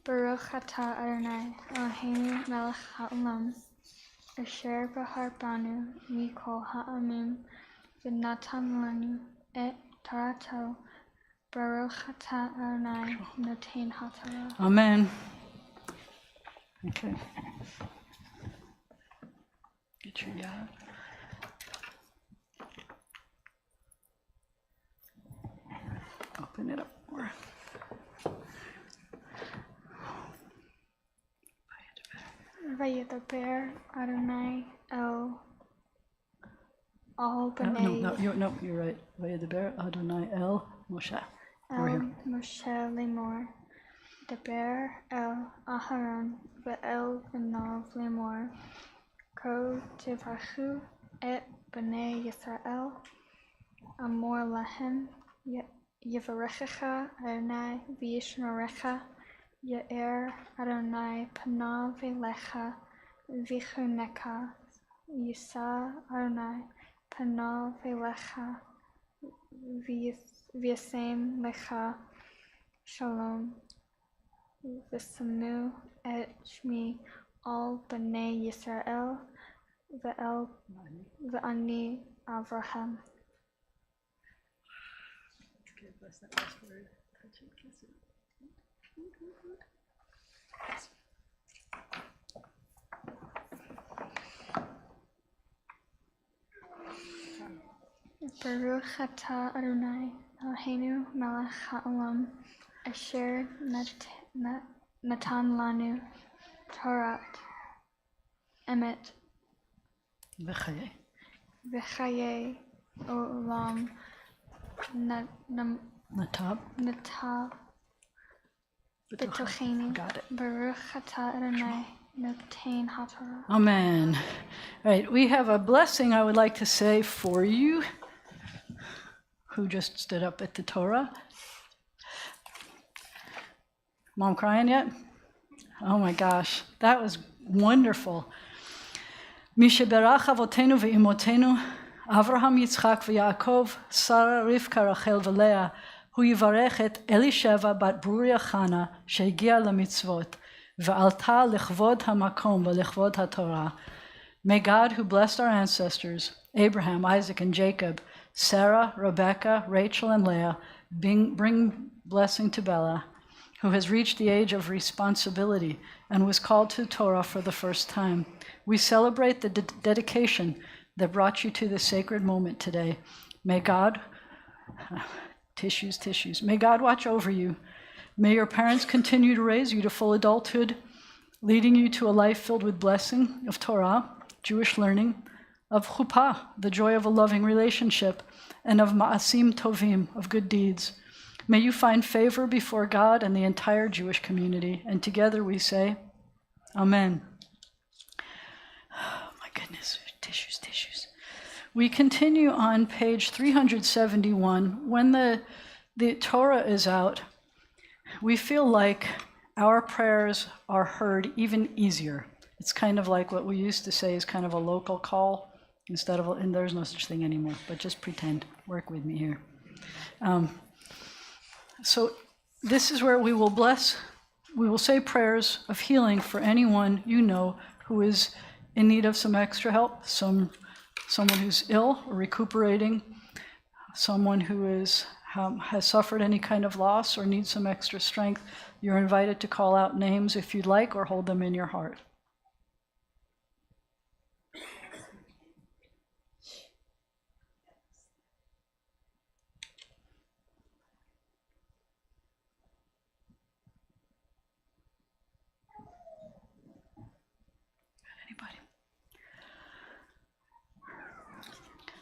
[SPEAKER 3] Baruch Atah Adonai Eloheinu Melech HaOlam Asher Bahar Banu Mikol Ha'amim V'natan Lanu et Torato. Baruch Atah Adonai Noten HaTorah.
[SPEAKER 1] Amen. Okay. Get your yad. Open it up more.
[SPEAKER 3] Vayedaber Adonai El All
[SPEAKER 1] No,
[SPEAKER 3] B'nai
[SPEAKER 1] no, you're right. Vayedaber Adonai El Moshe. Over
[SPEAKER 3] El
[SPEAKER 1] here.
[SPEAKER 3] Moshe Lemor Deber El Aharon Ve'el V'nov Lemor Ko Tivachu Et B'nai Yisrael Amor Lahem Yivarechecha Adonai V'yishmerecha Ya'er Adonai Panav Elecha V'chuneka Yisa Adonai Panav Elecha V'yasem Lecha Shalom V'samu et Shmi All B'nai Yisrael Ve'el V'ani Avraham.
[SPEAKER 1] Okay, bless that last word. Touch it, kiss it.
[SPEAKER 3] Baruch Atah Adonai Eloheinu Melech HaOlam Asher Natan Lanu Torah Emet
[SPEAKER 1] V'chaye.
[SPEAKER 3] V'chaye Olam
[SPEAKER 1] Natab.
[SPEAKER 3] Natal B'tochenu.
[SPEAKER 1] Got it.
[SPEAKER 3] Baruch Atah Adonai Noten HaTorah.
[SPEAKER 1] Amen. All right, we have a blessing I would like to say for you who just stood up at the Torah. Mom crying yet? Oh my gosh, that was wonderful. Misheberach avotenu ve'imotenu, Avraham, Yitzchak ve'Yaakov, Sarah, Rivka, Rachel ve'Leah, hu yivarech et Elisheva bat Bruria Chana, shehigia lamitzvot, ve'alta lechvod hamakom ve'lechvod haTorah. May God, who blessed our ancestors, Abraham, Isaac, and Jacob, Sarah, Rebecca, Rachel, and Leah, bring blessing to Bella, who has reached the age of responsibility and was called to Torah for the first time. We celebrate the dedication that brought you to this sacred moment today. May God, tissues, may God watch over you. May your parents continue to raise you to full adulthood, leading you to a life filled with blessing of Torah, Jewish learning, of chuppah, the joy of a loving relationship, and of ma'asim tovim, of good deeds. May you find favor before God and the entire Jewish community. And together we say, Amen. Oh my goodness, tissues. We continue on page 371. When the Torah is out, we feel like our prayers are heard even easier. It's kind of like what we used to say is kind of a local call instead of, and there's no such thing anymore, but just pretend, work with me here. So this is where we will say prayers of healing for anyone you know who is in need of some extra help, someone who's ill or recuperating, someone who has suffered any kind of loss or needs some extra strength. You're invited to call out names if you'd like or hold them in your heart.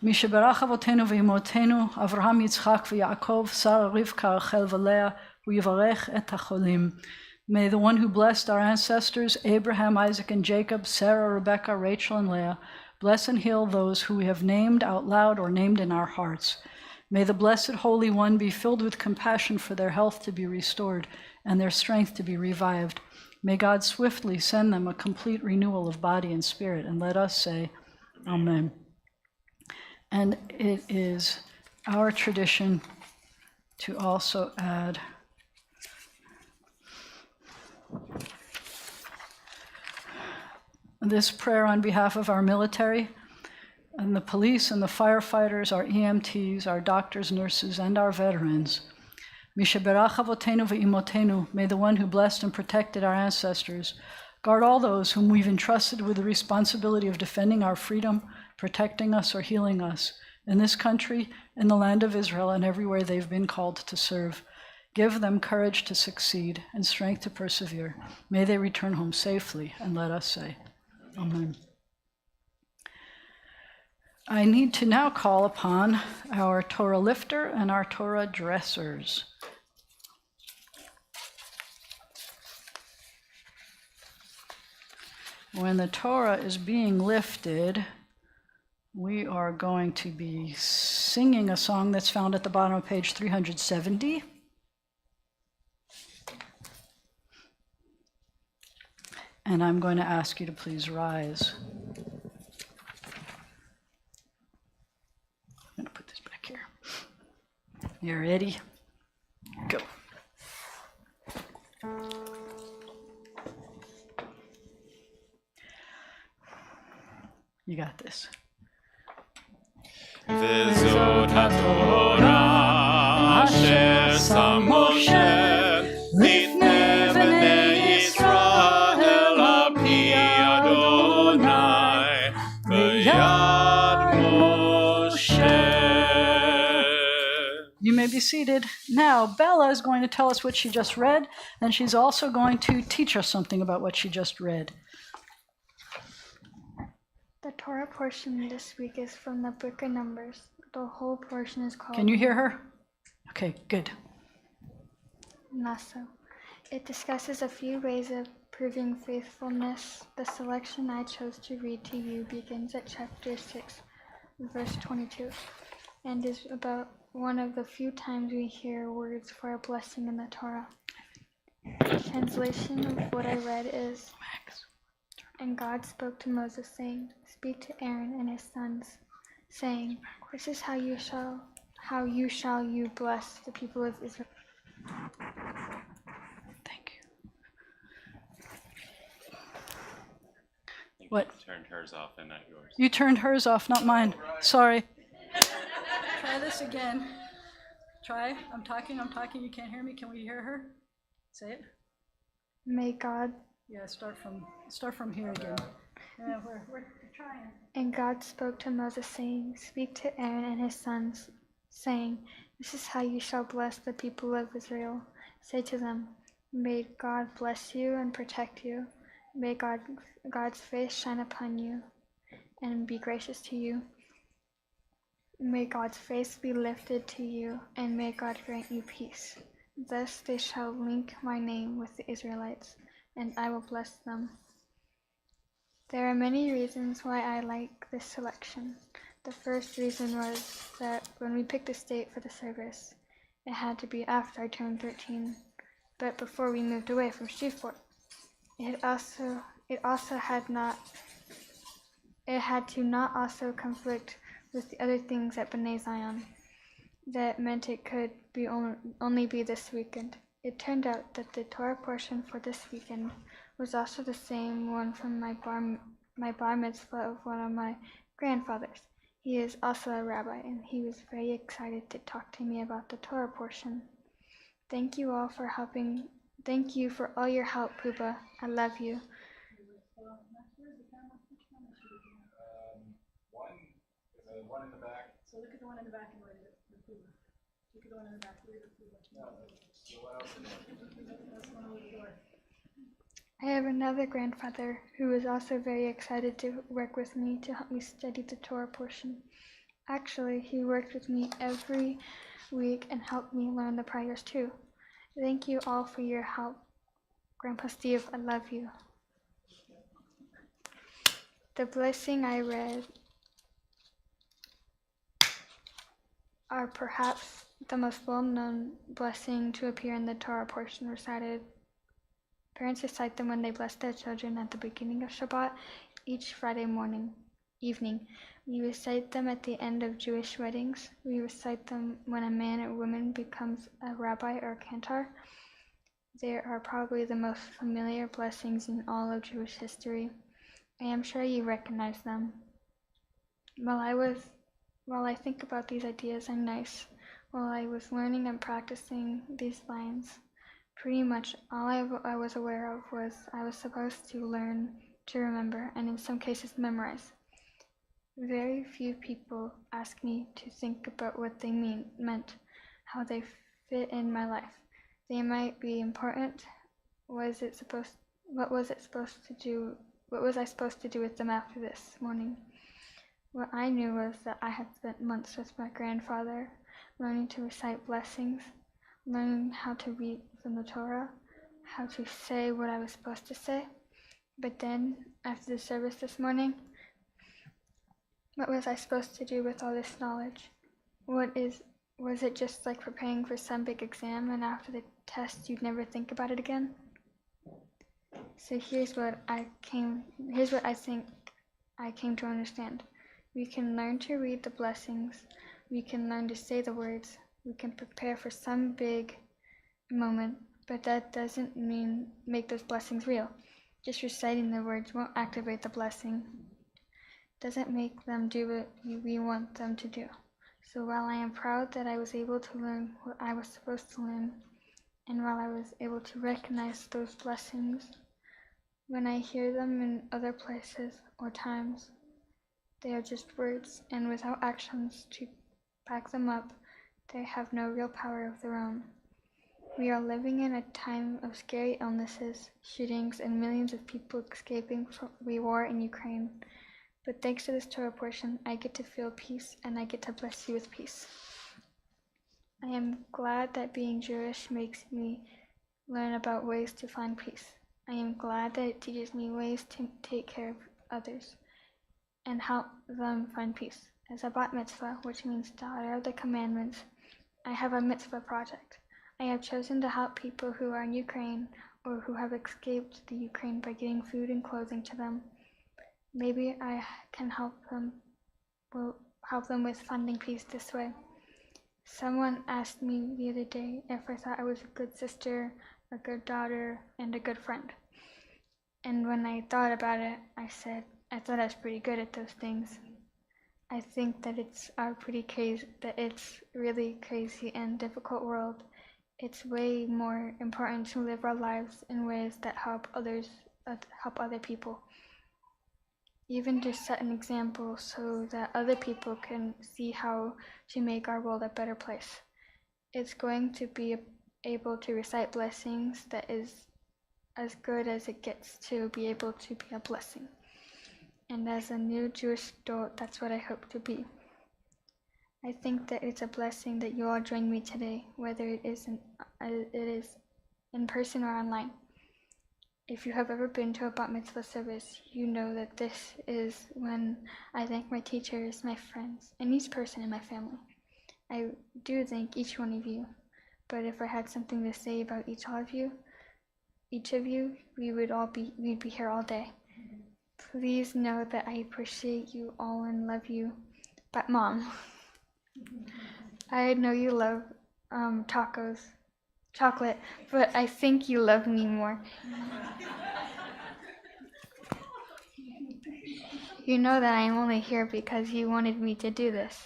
[SPEAKER 1] משברך אבותינו ואמותינו, אברהם, יצחק ויעקב, שרה, רבקה, רחל ולאה, הוא יברך את החולים. May the one who blessed our ancestors, Abraham, Isaac, and Jacob, Sarah, Rebecca, Rachel, and Leah, bless and heal those who we have named out loud or named in our hearts. May the Blessed Holy One be filled with compassion for their health to be restored and their strength to be revived. May God swiftly send them a complete renewal of body and spirit, and let us say, Amen. And it is our tradition to also add this prayer on behalf of our military and the police and the firefighters, our EMTs, our doctors, nurses, and our veterans. Mishaberach avotenu ve'imotenu, may the one who blessed and protected our ancestors guard all those whom we've entrusted with the responsibility of defending our freedom, protecting us, or healing us in this country, in the land of Israel, and everywhere they've been called to serve. Give them courage to succeed and strength to persevere. May they return home safely, and let us say, Amen. I need to now call upon our Torah lifter and our Torah dressers. When the Torah is being lifted, we are going to be singing a song that's found at the bottom of page 370. And I'm going to ask you to please rise. I'm going to put this back here. You ready? Go. You got this.
[SPEAKER 2] V'zot haTorah asher sam Moshe lifnei bnei Yisrael al pi Adonai b'yad Moshe.
[SPEAKER 1] You may be seated. Now, Bella is going to tell us what she just read, and she's also going to teach us something about what she just read.
[SPEAKER 3] The Torah portion this week is from the book of Numbers. The whole portion is called
[SPEAKER 1] Can you hear her? Okay, good.
[SPEAKER 3] Mazel. It discusses a few ways of proving faithfulness. The selection I chose to read to you begins at chapter 6, verse 22, and is about one of the few times we hear words for a blessing in the Torah. The translation of what I read is, and God spoke to Moses, saying, Speak to Aaron and his sons, saying, This is how you shall bless the people of Israel.
[SPEAKER 1] Thank you. What?
[SPEAKER 2] You turned hers off and not yours.
[SPEAKER 1] You turned hers off, not mine. Sorry. Try this again. Try. I'm talking. You can't hear me. Can we hear her? Say it.
[SPEAKER 3] May God.
[SPEAKER 1] Yeah, start from here again. Yeah, we're trying.
[SPEAKER 3] And God spoke to Moses, saying, Speak to Aaron and his sons, saying, This is how you shall bless the people of Israel. Say to them, May God bless you and protect you. May God's face shine upon you and be gracious to you. May God's face be lifted to you, and may God grant you peace. Thus they shall link my name with the Israelites, and I will bless them. There are many reasons why I like this selection. The first reason was that when we picked a date for the service, it had to be after I turned 13, but before we moved away from Shreveport. It had to not also conflict with the other things at Bnei Zion. That meant it could be only be this weekend. It turned out that the Torah portion for this weekend was also the same one from my bar mitzvah of one of my grandfathers. He is also a rabbi, and he was very excited to talk to me about the Torah portion. Thank you all for helping. Thank you for all your help, Puba. I love you.
[SPEAKER 4] One in the back.
[SPEAKER 1] So look at the one in the back and read it. The Puba. Look at the one in the back. Read the Puba. That's one over the door.
[SPEAKER 3] I have another grandfather who is also very excited to work with me to help me study the Torah portion. Actually, he worked with me every week and helped me learn the prayers too. Thank you all for your help. Grandpa Steve, I love you. The blessing I read are perhaps the most well-known blessing to appear in the Torah portion recited. Parents recite them when they bless their children at the beginning of Shabbat, each Friday evening. We recite them at the end of Jewish weddings. We recite them when a man or woman becomes a rabbi or cantor. They are probably the most familiar blessings in all of Jewish history. I am sure you recognize them. While I think about these ideas are nice, while I was learning and practicing these lines, pretty much all I was aware of was I was supposed to learn, to remember, and in some cases memorize. Very few people ask me to think about what they meant, how they fit in my life. They might be important. What was I supposed to do with them after this morning? What I knew was that I had spent months with my grandfather, learning to recite blessings, learning how to read from the Torah, how to say what I was supposed to say. But then, after the service this morning, what was I supposed to do with all this knowledge? Was it just like preparing for some big exam and after the test you'd never think about it again? So here's what I think I came to understand. We can learn to read the blessings, we can learn to say the words, we can prepare for some big moment, but that doesn't make those blessings real. Just reciting the words won't activate the blessing. Doesn't make them do what we want them to do. So while I am proud that I was able to learn what I was supposed to learn, and while I was able to recognize those blessings, when I hear them in other places or times, they are just words, and without actions to back them up, they have no real power of their own. We are living in a time of scary illnesses, shootings, and millions of people escaping from the war in Ukraine. But thanks to this Torah portion, I get to feel peace, and I get to bless you with peace. I am glad that being Jewish makes me learn about ways to find peace. I am glad that it teaches me ways to take care of others and help them find peace. As a Bat Mitzvah, which means daughter of the commandments, I have a mitzvah project. I have chosen to help people who are in Ukraine or who have escaped the Ukraine by getting food and clothing to them. Maybe I can help them with finding peace this way. Someone asked me the other day if I thought I was a good sister, a good daughter, and a good friend. And when I thought about it, I said, I thought I was pretty good at those things. I think that it's really crazy and difficult world. It's way more important to live our lives in ways that help other people. Even to set an example so that other people can see how to make our world a better place. It's going to be able to recite blessings that is as good as it gets to be able to be a blessing. And as a new Jewish adult, that's what I hope to be. I think that it's a blessing that you all join me today, whether it is in person or online. If you have ever been to a Bat Mitzvah service, you know that this is when I thank my teachers, my friends, and each person in my family. I do thank each one of you, but if I had something to say about each of you, we'd be here all day. Please know that I appreciate you all and love you. But Mom, I know you love chocolate, but I think you love me more. You know that I am only here because you wanted me to do this.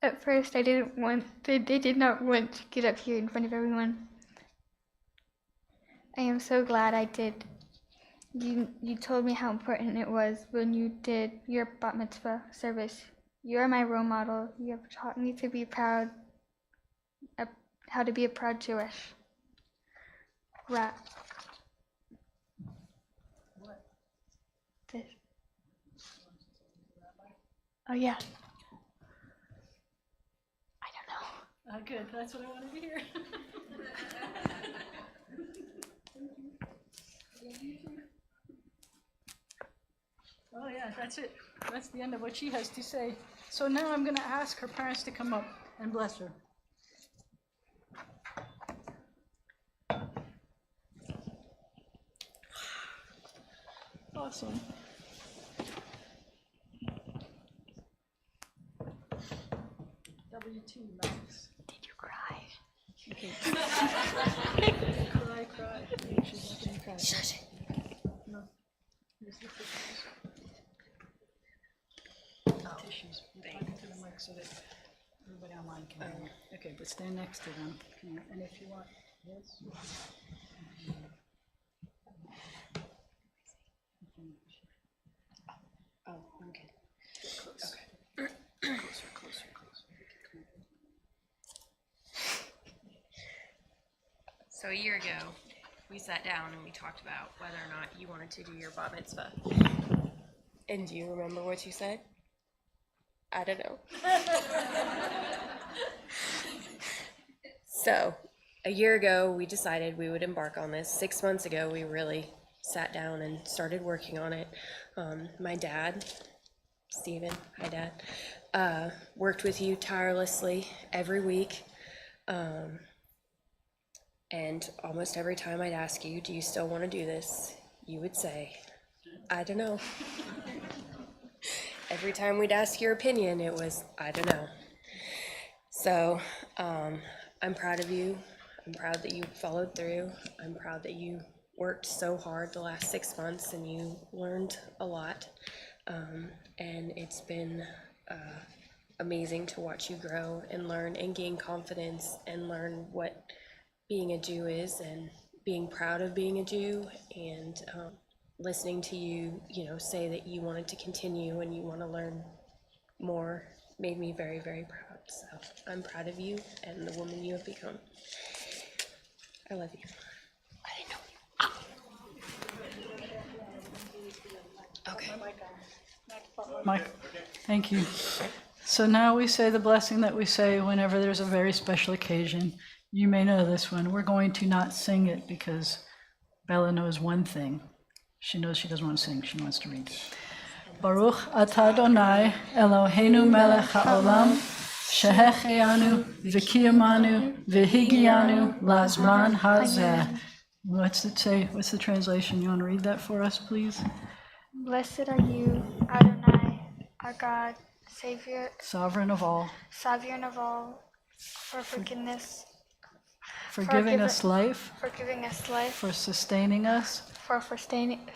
[SPEAKER 3] At first, they did not want to get up here in front of everyone. I am so glad I did. You told me how important it was when you did your Bat Mitzvah service. You are my role model. You have taught me to be proud, how to be a proud Jewish. Oh, yeah. I don't know.
[SPEAKER 1] Good, that's what I wanted to hear. Oh yeah, that's it. That's the end of what she has to say. So now I'm going to ask her parents to come up and bless her. Awesome. W2, Max.
[SPEAKER 3] Did you cry?
[SPEAKER 1] Okay. Cry. She's not going to cry.
[SPEAKER 3] Shush it.
[SPEAKER 1] No. Here's the tissues. Tissues. We're talking to the mic so that everybody online can hear. Okay, but stand next to them. And if you want this.
[SPEAKER 5] Oh, okay.
[SPEAKER 1] Close.
[SPEAKER 5] Okay.
[SPEAKER 1] Closer.
[SPEAKER 5] So a year ago, we sat down and we talked about whether or not you wanted to do your Bat Mitzvah. And do you remember what you said? I don't know. So, a year ago, we decided we would embark on this. 6 months ago, we really sat down and started working on it. My dad, Stephen, hi Dad, worked with you tirelessly every week. And almost every time I'd ask you, do you still want to do this? You would say, I don't know. Every time we'd ask your opinion, it was, I don't know. So I'm proud of you. I'm proud that you followed through. I'm proud that you worked so hard the last 6 months and you learned a lot. And it's been amazing to watch you grow and learn and gain confidence and learn what being a Jew is and being proud of being a Jew, and listening to you, say that you wanted to continue and you want to learn more made me very, very proud. So I'm proud of you and the woman you have become. I love you. I didn't know. Okay.
[SPEAKER 1] Mike, thank you. So now we say the blessing that we say whenever there's a very special occasion. You may know this one. We're going to not sing it because Bella knows one thing. She knows she doesn't want to sing. She wants to read. Baruch atah Adonai Eloheinu melech haolam shehecheyanu v'kiyamanu v'higianu lazman hazeh. What's it say? What's the translation? You want to read that for us, please?
[SPEAKER 3] Blessed are you, Adonai, our God, Savior,
[SPEAKER 1] Sovereign of all,
[SPEAKER 3] Sovereign of all, for forgiveness,
[SPEAKER 1] for giving us life,
[SPEAKER 3] for
[SPEAKER 1] sustaining us,
[SPEAKER 3] for sustaining,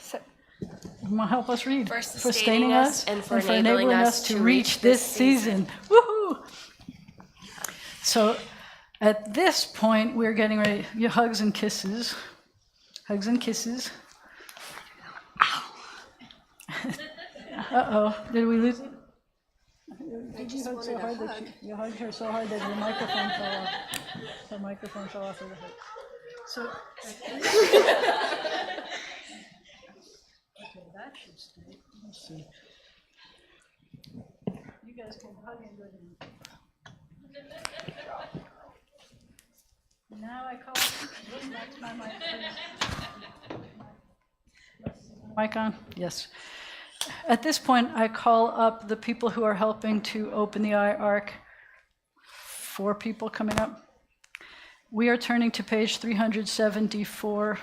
[SPEAKER 1] help us read,
[SPEAKER 5] For sustaining us and for enabling us to reach
[SPEAKER 1] this season. Woohoo! So at this point, we're getting ready. Your hugs and kisses. Hugs and kisses. Uh-oh, did we lose it? Did you hug so hard that you hugged her so hard that your microphone fell off? Her microphone fell off of the hug. So, okay, that should stay. Let's see. You guys can hug and go down. Now I call. That's my mic. Mic on? Yes. At this point, I call up the people who are helping to open the ark. 4 people coming up. We are turning to page 374.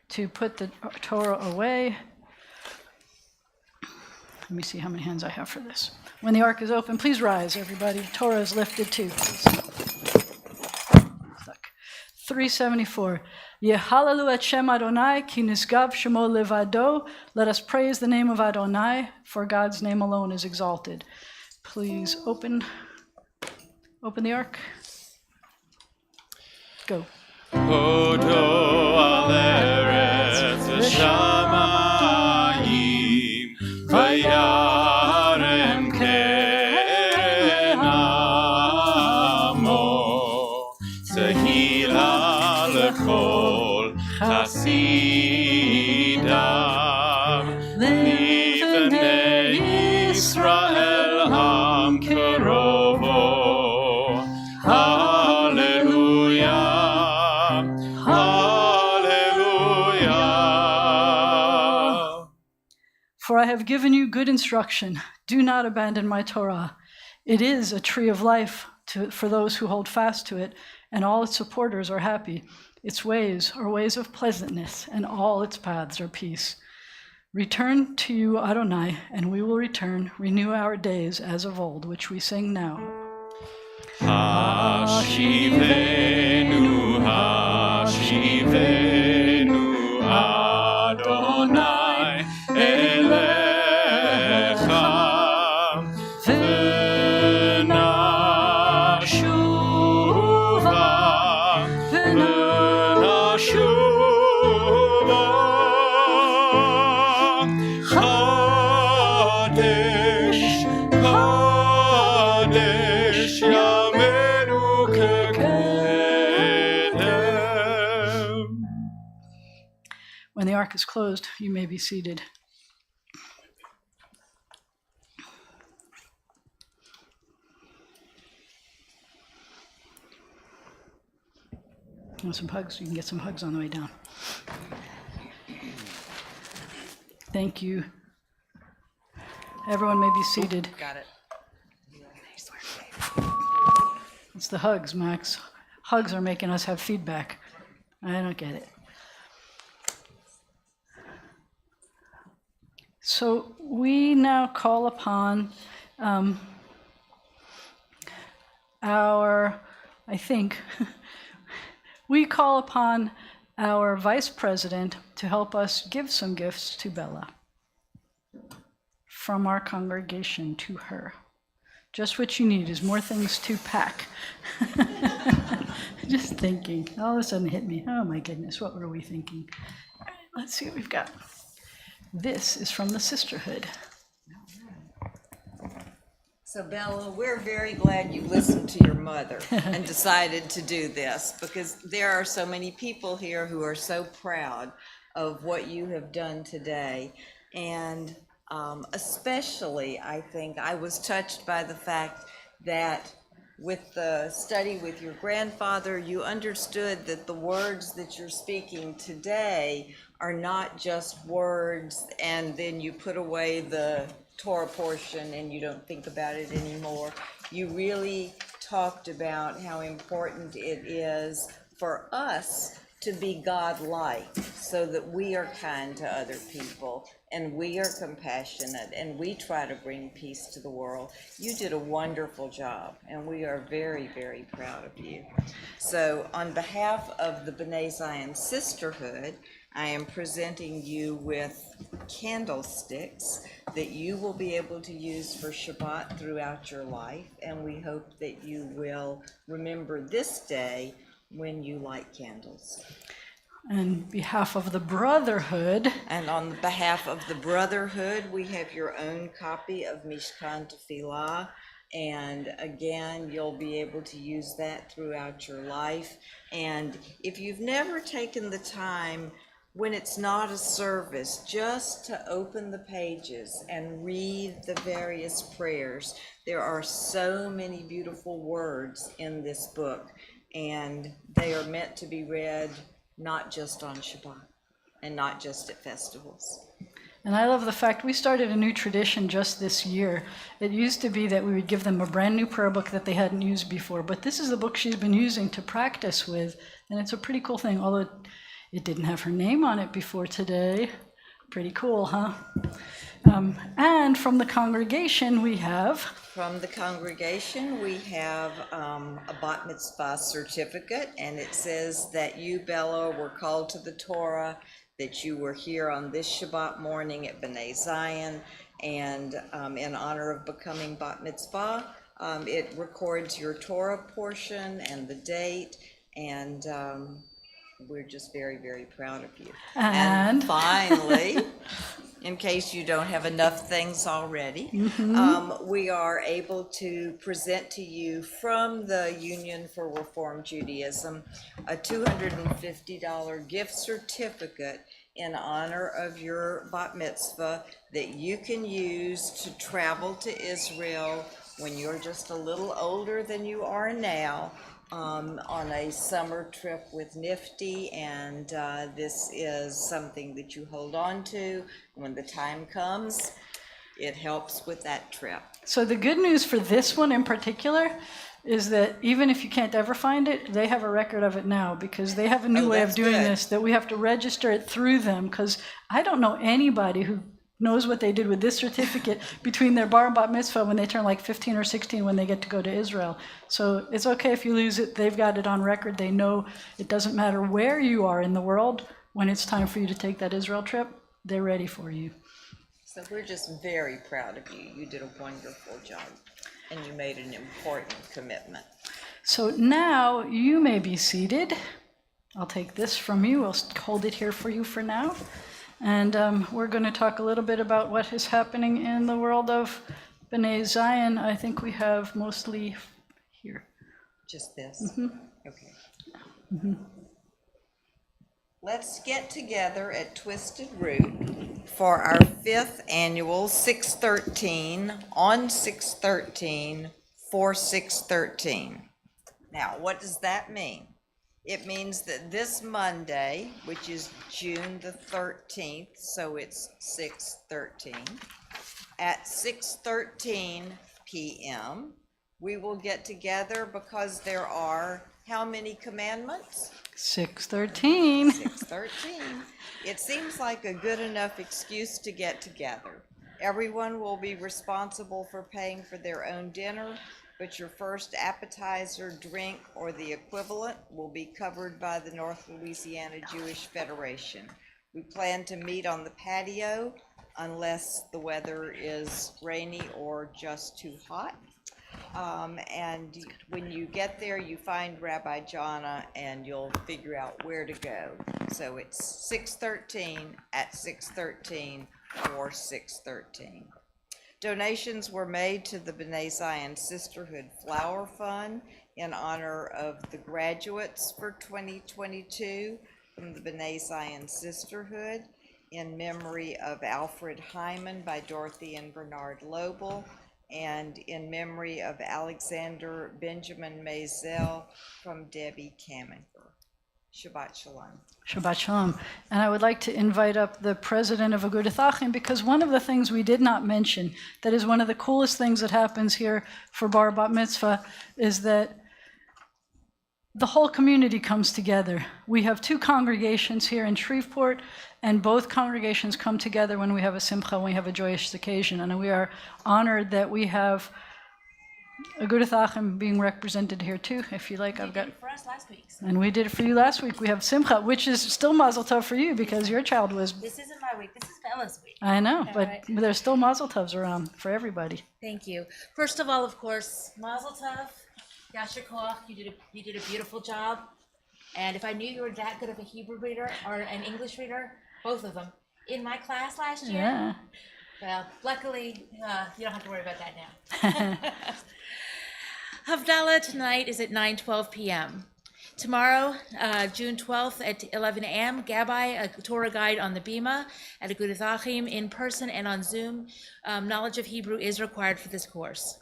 [SPEAKER 1] To put the Torah away. Let me see how many hands I have for this. When the ark is open, please rise, everybody. Torah is lifted too. Stuck. 374. Yehalelu et Shem Adonai, ki nisgav shemo levado. Let us praise the name of Adonai, for God's name alone is exalted. Please open the ark. Go.
[SPEAKER 2] Hodo al eretz v'shamayim vayarem keren amo tehila lechol chasi
[SPEAKER 1] For I have given you good instruction. Do not abandon my Torah. It is a tree of life for those who hold fast to it, and all its supporters are happy. Its ways are ways of pleasantness, and all its paths are peace. Return to you, Adonai, and we will return. Renew our days as of old, which we sing now.
[SPEAKER 2] Hashivenu, Hashivenu, Adonai, Elecha, V'nashuva, Kadesh, Kadesh, Yameru Kekedem.
[SPEAKER 1] When the ark is closed, you may be seated. Want some hugs? You can get some hugs on the way down. Thank you. Everyone may be seated.
[SPEAKER 5] Got it.
[SPEAKER 1] It's the hugs, Max. Hugs are making us have feedback. I don't get it. So we now call upon we call upon our vice president to help us give some gifts to Bella from our congregation to her. Just what you need is more things to pack. Just thinking. All of a sudden it hit me. Oh my goodness, what were we thinking? All right, let's see what we've got. This is from the sisterhood.
[SPEAKER 6] So Bella, we're very glad you listened to your mother and decided to do this, because there are so many people here who are so proud of what you have done today. And especially, I think, I was touched by the fact that with the study with your grandfather, you understood that the words that you're speaking today are not just words and then you put away the Torah portion and you don't think about it anymore. You really talked about how important it is for us to be God-like, so that we are kind to other people and we are compassionate and we try to bring peace to the world. You did a wonderful job and we are very, very proud of you. So on behalf of the B'nai Zion Sisterhood, I am presenting you with candlesticks that you will be able to use for Shabbat throughout your life, and we hope that you will remember this day when you light candles.
[SPEAKER 1] On behalf of the Brotherhood,
[SPEAKER 6] And on behalf of the Brotherhood, we have your own copy of Mishkan Tefillah, and again, you'll be able to use that throughout your life. And if you've never taken the time, when it's not a service, just to open the pages and read the various prayers. There are so many beautiful words in this book, and they are meant to be read not just on Shabbat and not just at festivals.
[SPEAKER 1] and I love the fact we started a new tradition just this year. It used to be that we would give them a brand new prayer book that they hadn't used before, but this is the book she's been using to practice with, and it's a pretty cool thing, although it didn't have her name on it before today. Pretty cool, huh? And from the congregation, we have...
[SPEAKER 6] From the congregation, we have a Bat Mitzvah certificate, and it says that you, Bella, were called to the Torah, that you were here on this Shabbat morning at B'nai Zion, and in honor of becoming Bat Mitzvah, it records your Torah portion and the date, and we're just very, very proud of you.
[SPEAKER 1] And
[SPEAKER 6] finally, in case you don't have enough things already, we are able to present to you from the Union for Reform Judaism a $250 gift certificate in honor of your bat mitzvah that you can use to travel to Israel when you're just a little older than you are now, on a summer trip with Nifty, and this is something that you hold on to. When the time comes, it helps with that trip.
[SPEAKER 1] So the good news for this one in particular is that even if you can't ever find it, they have a record of it now, because they have a new way of
[SPEAKER 6] that's
[SPEAKER 1] doing
[SPEAKER 6] good.
[SPEAKER 1] this, that we have to register it through them, because I don't know anybody who knows what they did with this certificate between their bar and bat mitzvah when they turn like 15 or 16 when they get to go to Israel. So it's okay if you lose it. They've got it on record. They know it doesn't matter where you are in the world. When it's time for you to take that Israel trip, they're ready for you.
[SPEAKER 6] So we're just very proud of you. You did a wonderful job, and you made an important commitment.
[SPEAKER 1] So now you may be seated. I'll take this from you. I'll hold it here for you for now. And we're going to talk a little bit about what is happening in the world of B'nai Zion. I think we have mostly here.
[SPEAKER 6] Just this? Okay. Let's get together at Twisted Root for our 5th annual 613 on 613 for 613. Now, what does that mean? It means that this Monday, which is June the 13th, so it's 613, at 6:13 p.m., we will get together because there are how many commandments?
[SPEAKER 1] 613.
[SPEAKER 6] 613. It seems like a good enough excuse to get together. Everyone will be responsible for paying for their own dinner, but your first appetizer, drink, or the equivalent will be covered by the North Louisiana Jewish Federation. We plan to meet on the patio unless the weather is rainy or just too hot. And when you get there, you find Rabbi Jana and you'll figure out where to go. So it's 613 at 613 or 613. Donations were made to the B'nai Zion Sisterhood Flower Fund in honor of the graduates for 2022 from the B'nai Zion Sisterhood, in memory of Alfred Hyman by Dorothy and Bernard Lobel, and in memory of Alexander Benjamin Mazel from Debbie Kamenker. Shabbat Shalom.
[SPEAKER 1] Shabbat Shalom. And I would like to invite up the president of Agudath Achim, because one of the things we did not mention, that is one of the coolest things that happens here for Bar Bat Mitzvah, is that the whole community comes together. We have 2 congregations here in Shreveport, and both congregations come together when we have a simcha, when we have a joyous occasion. And we are honored that we have Agudath Achim being represented here too. If you like, I've got.
[SPEAKER 7] You did it for us last week. So.
[SPEAKER 1] And we did it for you last week. We have simcha, which is still Mazel Tov for you because your child was.
[SPEAKER 7] This isn't my week. This is Bella's week.
[SPEAKER 1] I know,
[SPEAKER 7] All
[SPEAKER 1] but
[SPEAKER 7] right.
[SPEAKER 1] there's still Mazel Tovs around for everybody.
[SPEAKER 7] Thank you. First of all, of course, Mazel Tov, Yasher Koach. You did a beautiful job. And if I knew you were that good of a Hebrew reader or an English reader, both of them, in my class last year.
[SPEAKER 1] Yeah.
[SPEAKER 7] Well, luckily, you don't have to worry about that now. Havdalah tonight is at 9:12 p.m. Tomorrow, June 12th at 11 a.m., Gabbai, a Torah guide on the Bima at Agudath Achim in person and on Zoom. Knowledge of Hebrew is required for this course.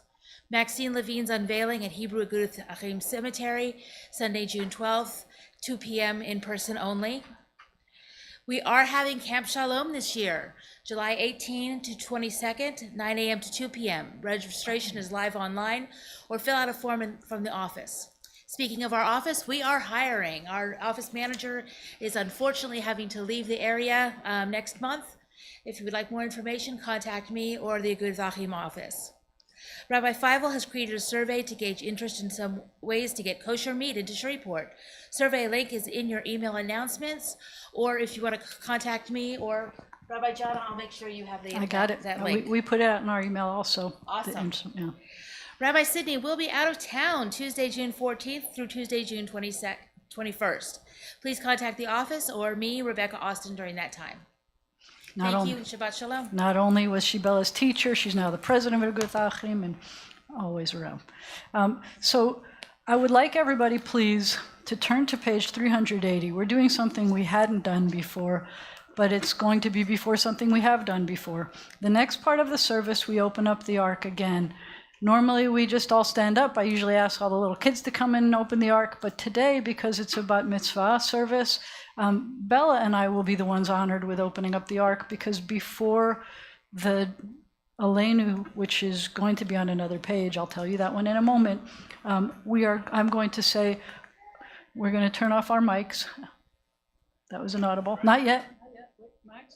[SPEAKER 7] Maxine Levine's unveiling at Hebrew Agudath Achim Cemetery, Sunday, June 12th, 2 p.m. in person only. We are having Camp Shalom this year, July 18 to 22nd, 9 a.m. to 2 p.m. Registration is live online, or fill out a form from the office. Speaking of our office, we are hiring. Our office manager is unfortunately having to leave the area next month. If you would like more information, contact me or the Agudath Achim office. Rabbi Feivel has created a survey to gauge interest in some ways to get kosher meat into Shreveport. Survey link is in your email announcements, or if you want to contact me or Rabbi Jana, I'll make sure you have the
[SPEAKER 1] I got it.
[SPEAKER 7] that link.
[SPEAKER 1] We put it out in our email also.
[SPEAKER 7] Awesome.
[SPEAKER 1] Yeah.
[SPEAKER 7] Rabbi Sidney will be out of town Tuesday, June 14th through Tuesday, June 21st. Please contact the office or me, Rebecca Austin, during that time. Thank you. Shabbat Shalom.
[SPEAKER 1] Not only was she Bella's teacher, she's now the president of Agudath Achim and always around. So I would like everybody, please, to turn to page 380. We're doing something we hadn't done before, but it's going to be before something we have done before. The next part of the service, we open up the ark again. Normally we just all stand up. I usually ask all the little kids to come in and open the ark, but today, because it's a Bat Mitzvah service, Bella and I will be the ones honored with opening up the ark, because before the Aleinu, which is going to be on another page, I'll tell you that one in a moment, I'm going to say, we're going to turn off our mics. That was inaudible. Not yet.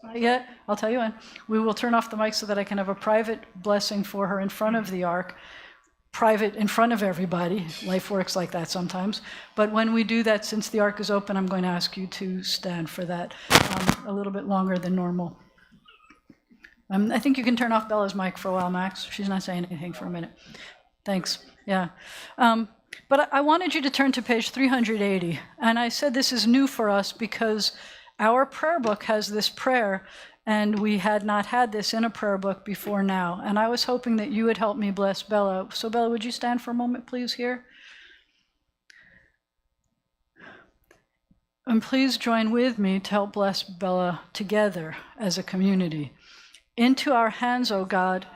[SPEAKER 1] Not yet. I'll tell you when. We will turn off the mic so that I can have a private blessing for her in front of the ark. Private in front of everybody. Life works like that sometimes. But when we do that, since the ark is open, I'm going to ask you to stand for that a little bit longer than normal. I think you can turn off Bella's mic for a while, Max. She's not saying anything for a minute. Thanks. Yeah. But I wanted you to turn to page 380. And I said this is new for us because our prayer book has this prayer, and we had not had this in a prayer book before now. And I was hoping that you would help me bless Bella. So Bella, would you stand for a moment, please, here? And please join with me to help bless Bella together as a community. Into our hands, O God,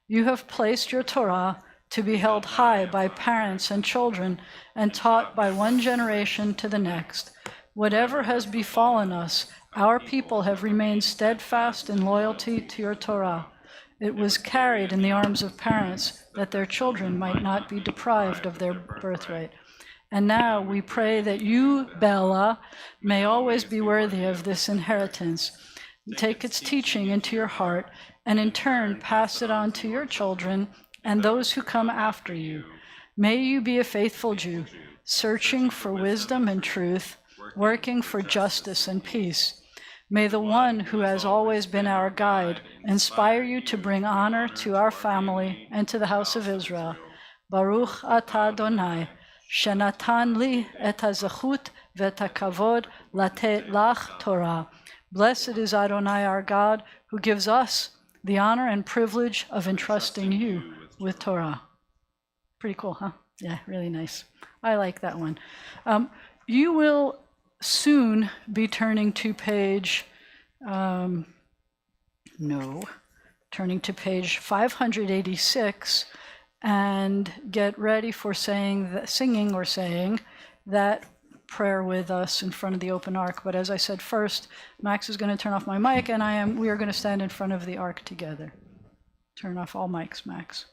[SPEAKER 1] you have placed your Torah to be held high by parents and children and taught by one generation to the next. Whatever has befallen us, our people have remained steadfast in loyalty to your Torah. It was carried in the arms of parents that their children might not be deprived of their birthright. And now we pray that you, Bella, may always be worthy of this inheritance. Take its teaching into your heart, and in turn pass it on to your children and those who come after you. May you be a faithful Jew, searching for wisdom and truth, working for justice and peace. May the one who has always been our guide inspire you to bring honor to our family and to the house of Israel. Baruch atah Adonai, shenatan li et hazachut v'et hakavod latet lach Torah. Blessed is Adonai our God, who gives us the honor and privilege of entrusting you with Torah. Pretty cool, huh? Yeah, really nice. I like that one. You will soon be turning to page, turning to page 586, and get ready for singing or saying that prayer with us in front of the open ark. But as I said first, Max is going to turn off my mic, and we are going to stand in front of the ark together. Turn off all mics, Max.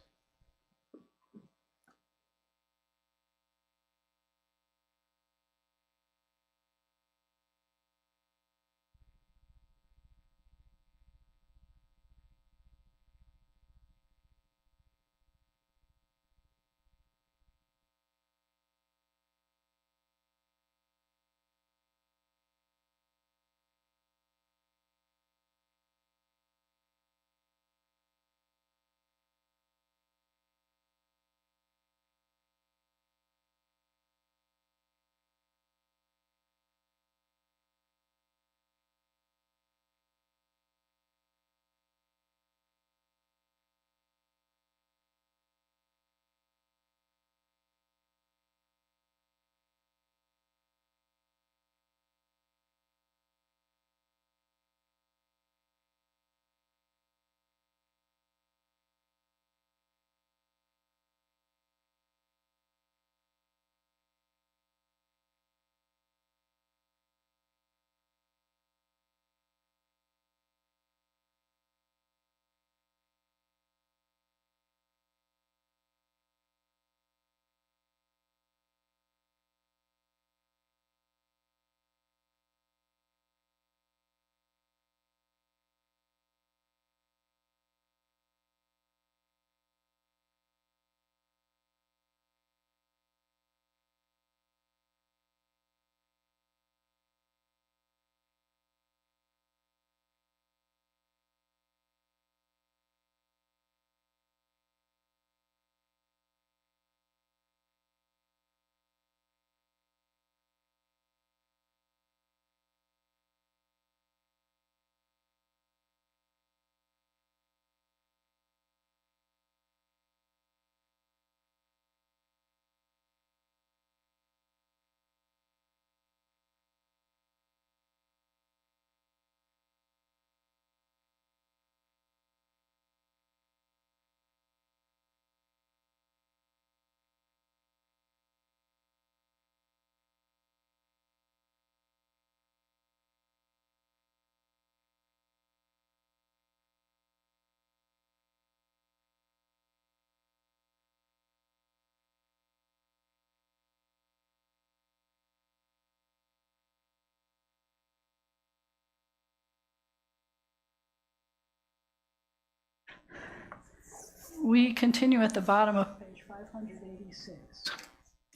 [SPEAKER 1] We continue at the bottom of page 586.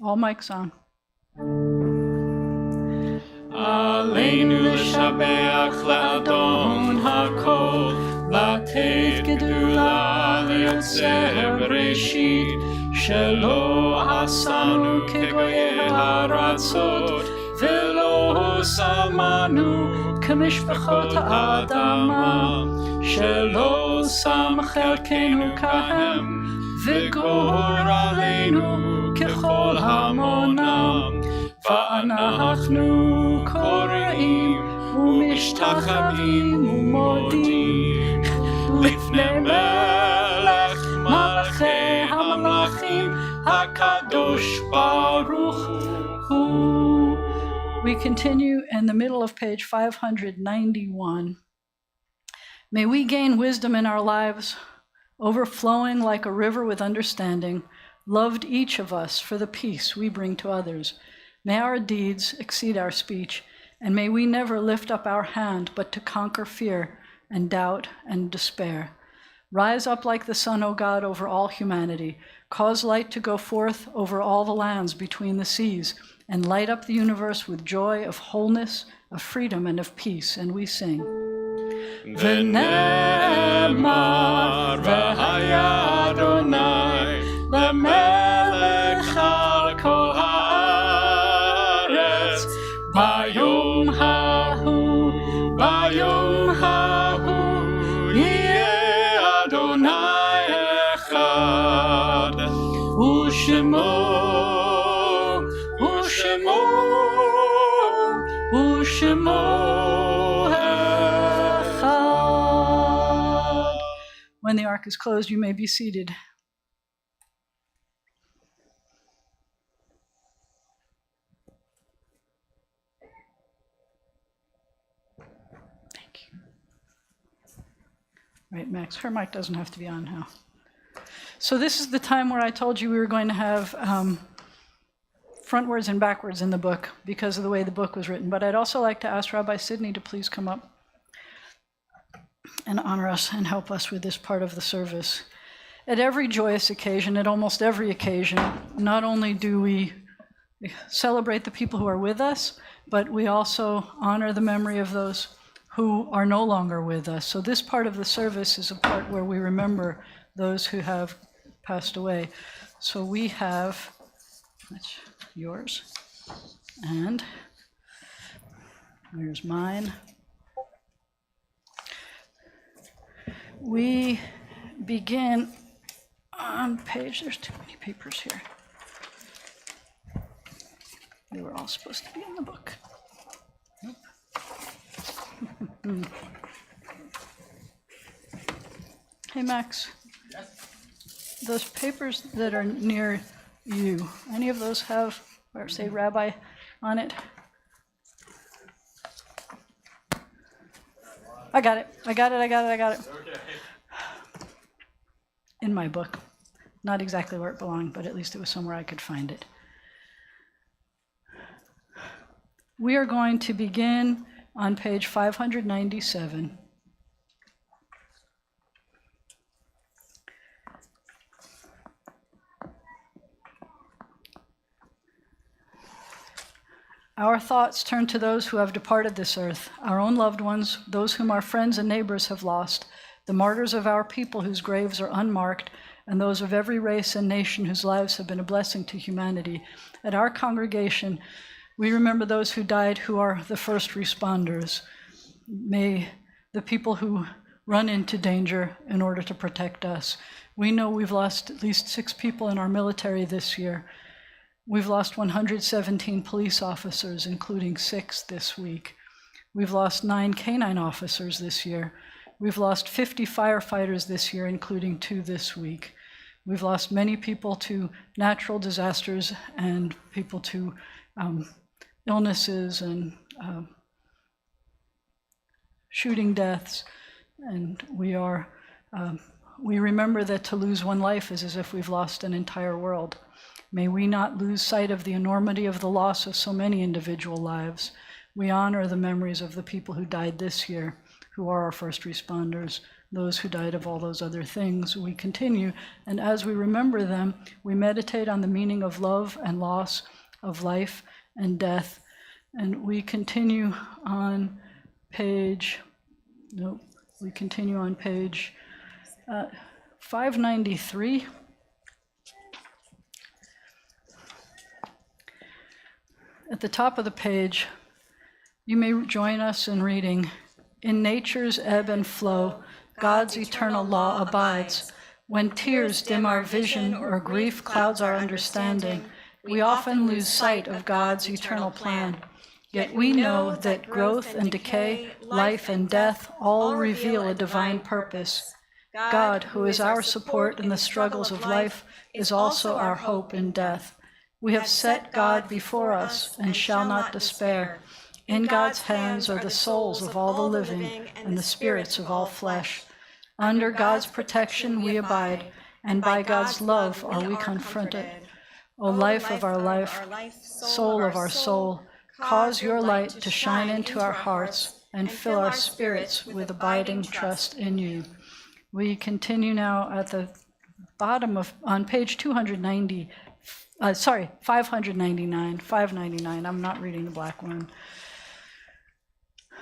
[SPEAKER 1] All mics on.
[SPEAKER 2] Aleinu l'shabeach la'adon hakol, לתת גדולה ליוצר בראשית, שלא עשנו כגויי הארצות, ולא שמנו כמשפחות האדמה, שלא שם חלקנו כהם, וגורלנו ככל המונם, ואנחנו קוראים ומשתחווים ומודים לפני מלך מלכי המלכים הקדוש ברוך הוא.
[SPEAKER 1] We continue in the middle of page 591. May we gain wisdom in our lives, overflowing like a river with understanding, loved each of us for the peace we bring to others. May our deeds exceed our speech, and may we never lift up our hand but to conquer fear and doubt and despair. Rise up like the sun, O God, over all humanity. Cause light to go forth over all the lands between the seas, and light up the universe with joy of wholeness, of freedom, and of peace. And we sing.
[SPEAKER 2] ונאמר והיה אדוני למלך על כל הארץ ביום ההוא יהיה אדוני אחד ושמו
[SPEAKER 1] When the ark is closed, you may be seated. Thank you. Right, Max, her mic doesn't have to be on now. So this is the time where I told you we were going to have frontwards and backwards in the book because of the way the book was written. But I'd also like to ask Rabbi Sidney to please come up and honor us and help us with this part of the service. At every joyous occasion, at almost every occasion, not only do we celebrate the people who are with us, but we also honor the memory of those who are no longer with us. So this part of the service is a part where we remember those who have passed away. So we have, that's yours, and here's mine. We begin on page, there's too many papers here. They were all supposed to be in the book. Nope. Hey, Max.
[SPEAKER 4] Yes.
[SPEAKER 1] Those papers that are near you, any of those have, or say Rabbi on it? I got it.
[SPEAKER 4] Okay.
[SPEAKER 1] In my book. Not exactly where it belonged, but at least it was somewhere I could find it. We are going to begin on page 597. Our thoughts turn to those who have departed this earth, our own loved ones, those whom our friends and neighbors have lost, the martyrs of our people whose graves are unmarked, and those of every race and nation whose lives have been a blessing to humanity. At our congregation, we remember those who died who are the first responders. May the people who run into danger in order to protect us. We know we've lost at least 6 people in our military this year. We've lost 117 police officers, including 6 this week. We've lost 9 canine officers this year. We've lost 50 firefighters this year, including 2 this week. We've lost many people to natural disasters and people to illnesses and shooting deaths. And we remember that to lose one life is as if we've lost an entire world. May we not lose sight of the enormity of the loss of so many individual lives. We honor the memories of the people who died this year, who are our first responders, those who died of all those other things. We continue, and as we remember them, we meditate on the meaning of love and loss, of life and death, and we continue on page 593. At the top of the page, you may join us in reading, "In nature's ebb and flow, God's eternal law abides. When tears dim our vision or grief clouds our understanding, we often lose sight of God's eternal plan. Yet we know that growth and decay, life and death all reveal a divine purpose. God, who is our support in the struggles of life, is also our hope in death. We have set God before us and shall not despair. In God's hands are the souls of all the living and the spirits of all flesh. Under God's protection we abide, and by God's love are we confronted. O life of our life, soul of our soul, cause your light to shine into our hearts and fill our spirits with abiding trust in you." We continue now at the bottom on page 599. I'm not reading the black one.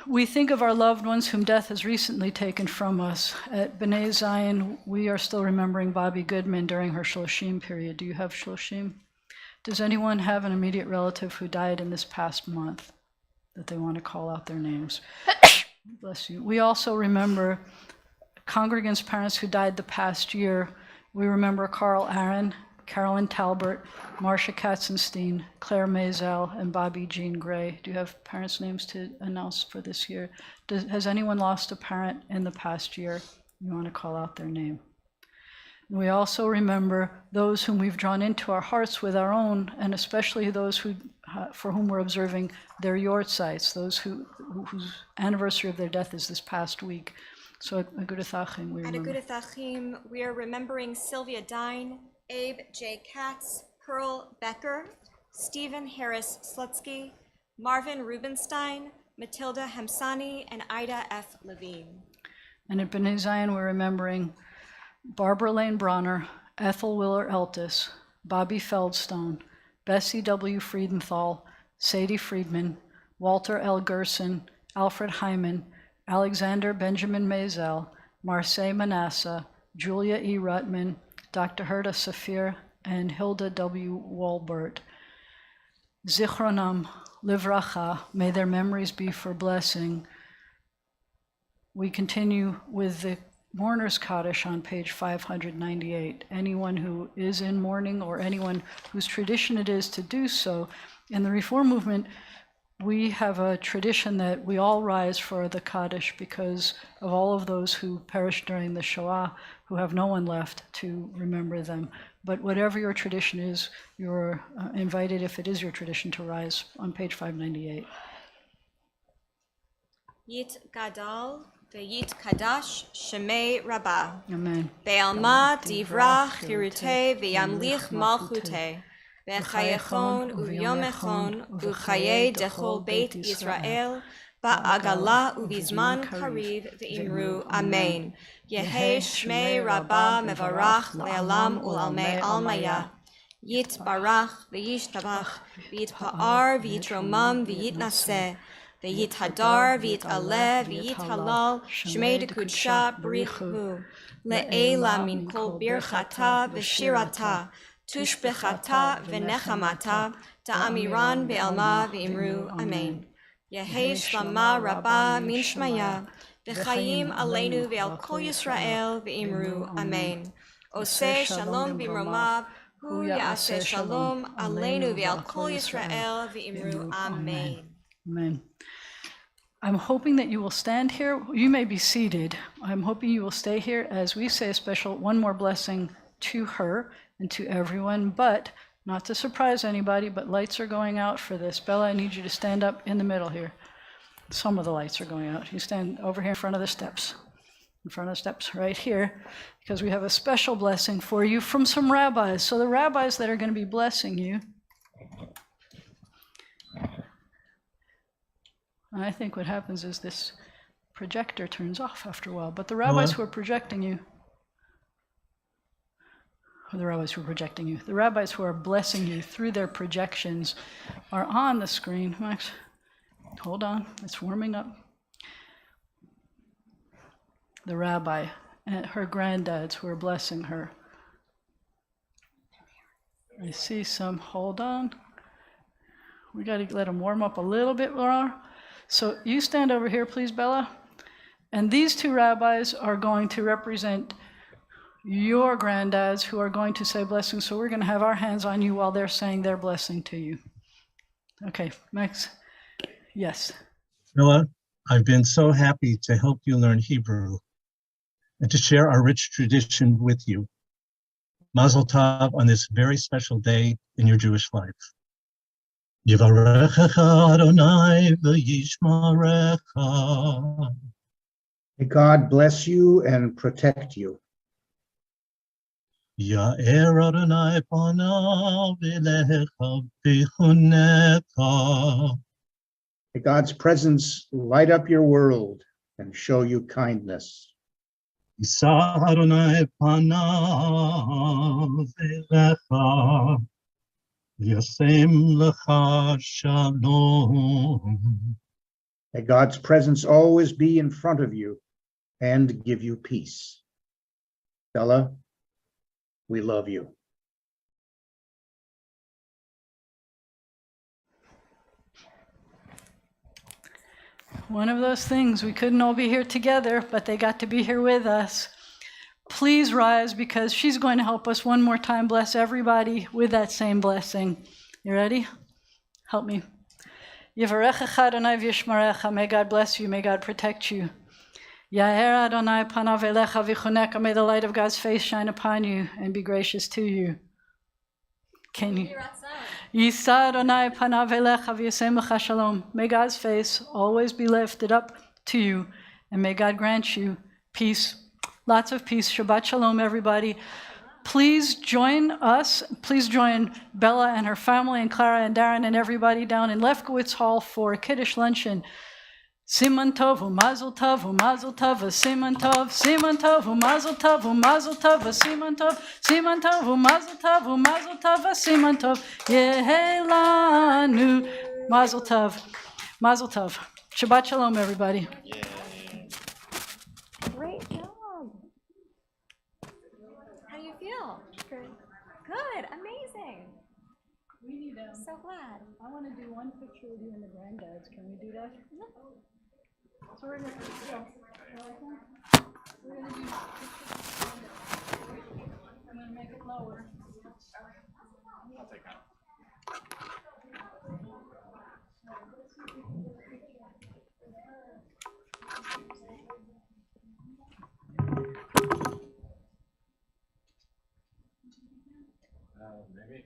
[SPEAKER 1] We think of our loved ones whom death has recently taken from us. At B'nai Zion, we are still remembering Bobby Goodman during her Shloshim period. Do you have Shloshim? Does anyone have an immediate relative who died in this past month that they want to call out their names? Bless you. We also remember congregants' parents who died the past year. We remember Carl Aaron, Carolyn Talbert, Marcia Katzenstein, Claire Mazel, and Bobby Jean Gray. Do you have parents' names to announce for this year? Has anyone lost a parent in the past year? You want to call out their name. We also remember those whom we've drawn into our hearts with our own, and especially those for whom we're observing their yortzites, those whose anniversary of their death is this past week. So at Agudath Achim, we remember.
[SPEAKER 8] At Agudath Achim, we are remembering Sylvia Dine, Abe J. Katz, Pearl Becker, Stephen Harris Slutsky, Marvin Rubenstein, Matilda Hamsani, and Ida F. Levine.
[SPEAKER 1] And at B'nai Zion, we're remembering Barbara Lane Bronner, Ethel Willer Eltis, Bobby Feldstone, Bessie W. Friedenthal, Sadie Friedman, Walter L. Gerson, Alfred Hyman, Alexander Benjamin Mazel, Marseille Manasseh, Julia E. Rutman, Dr. Herta Safir, and Hilda W. Walbert. Zichronam Livracha, may their memories be for blessing. We continue with the Mourner's Kaddish on page 598. Anyone who is in mourning or anyone whose tradition it is to do so. In the Reform movement, we have a tradition that we all rise for the Kaddish because of all of those who perished during the Shoah, who have no one left to remember them. But whatever your tradition is, you're invited, if it is your tradition, to rise on page 598.
[SPEAKER 8] Yit Gadal, V'yit Kadash, Shemei Rabbah.
[SPEAKER 1] Amen.
[SPEAKER 8] Be'alma divrach chirute v'yamlich malchute. V'chayechon u'vyomechon u'chaye dechol Beit Israel. Ba'agala u'bizman kariv v'imru Amen. Yehe Shmei Rabbah mevarach le'alam u'almei almaya. Yit barach v'yishtabach v'yitpa'ar v'yitromam v'yitnaseh. V'yit hadar v'yit aleh v'yit halal shmei dekudsha b'richu. Le'ela min kol birchata v'shirata. Tushbechata v'nechamata, ta'amiran be'alma v'imru, Amen. Yehe shlama rabba min shmaya, v'chayim aleinu ve'al kol Yisrael v'imru, Amen. Oseh shalom b'romav, hu ya'aseh shalom aleinu ve'al kol Yisrael v'imru, Amen.
[SPEAKER 1] Amen. I'm hoping that you will stand here. You may be seated. I'm hoping you will stay here as we say a special one more blessing to her and to everyone, but not to surprise anybody, but lights are going out for this. Bella, I need you to stand up in the middle here. Some of the lights are going out. You stand over here in front of the steps. In front of the steps right here, because we have a special blessing for you from some rabbis. So the rabbis that are going to be blessing you, I think what happens is this projector turns off after a while. But the rabbis who are projecting you, the rabbis who are blessing you through their projections are on the screen. Max, hold on, it's warming up. The rabbi and her granddads who are blessing her. I see some, hold on. We got to let them warm up a little bit more. So you stand over here, please, Bella. And these two rabbis are going to represent your granddads who are going to say blessings. So we're going to have our hands on you while they're saying their blessing to you. Okay, Max. Yes.
[SPEAKER 9] Noah, I've been so happy to help you learn Hebrew and to share our rich tradition with you. Mazel tov on this very special day in your Jewish life. Yivarechecha Adonai v'yishmarecha.
[SPEAKER 10] May God bless you and protect you.
[SPEAKER 9] Ya'er Adonai panav elecha v'chunecha.
[SPEAKER 10] May God's presence light up your world and show you kindness.
[SPEAKER 9] Yisa Adonai panav elecha v'yasem lecha shalom.
[SPEAKER 10] May God's presence always be in front of you and give you peace. Bella, we love you.
[SPEAKER 1] One of those things, we couldn't all be here together, but they got to be here with us. Please rise, because she's going to help us one more time bless everybody with that same blessing. You ready? Help me. Yivarechecha Adonai v'yishmarecha. May God bless you. May God protect you. Ya'er Adonai panav elecha v'chunecha. May the light of God's face shine upon you and be gracious to you. Can you? Yisa Adonai panav elecha v'yasem lecha shalom. May God's face always be lifted up to you, and may God grant you peace. Lots of peace. Shabbat shalom, everybody. Please join us. Please join Bella and her family and Clara and Darren and everybody down in Lefkowitz Hall for a Kiddush luncheon. Siman tov u'mazel tov u'mazel tov siman tov u'mazel tov u'mazel tov siman tov u'mazel tov siman tov yehei lanu mazel tov. Shabbat shalom, everybody.
[SPEAKER 8] Great job. How do you feel? Good. Good. Amazing.
[SPEAKER 1] We need
[SPEAKER 8] So glad.
[SPEAKER 1] I want to do one picture with you and the granddads. Can we do that? So we're going to do. I'm going to make it lower.
[SPEAKER 4] I'll take that. Maybe.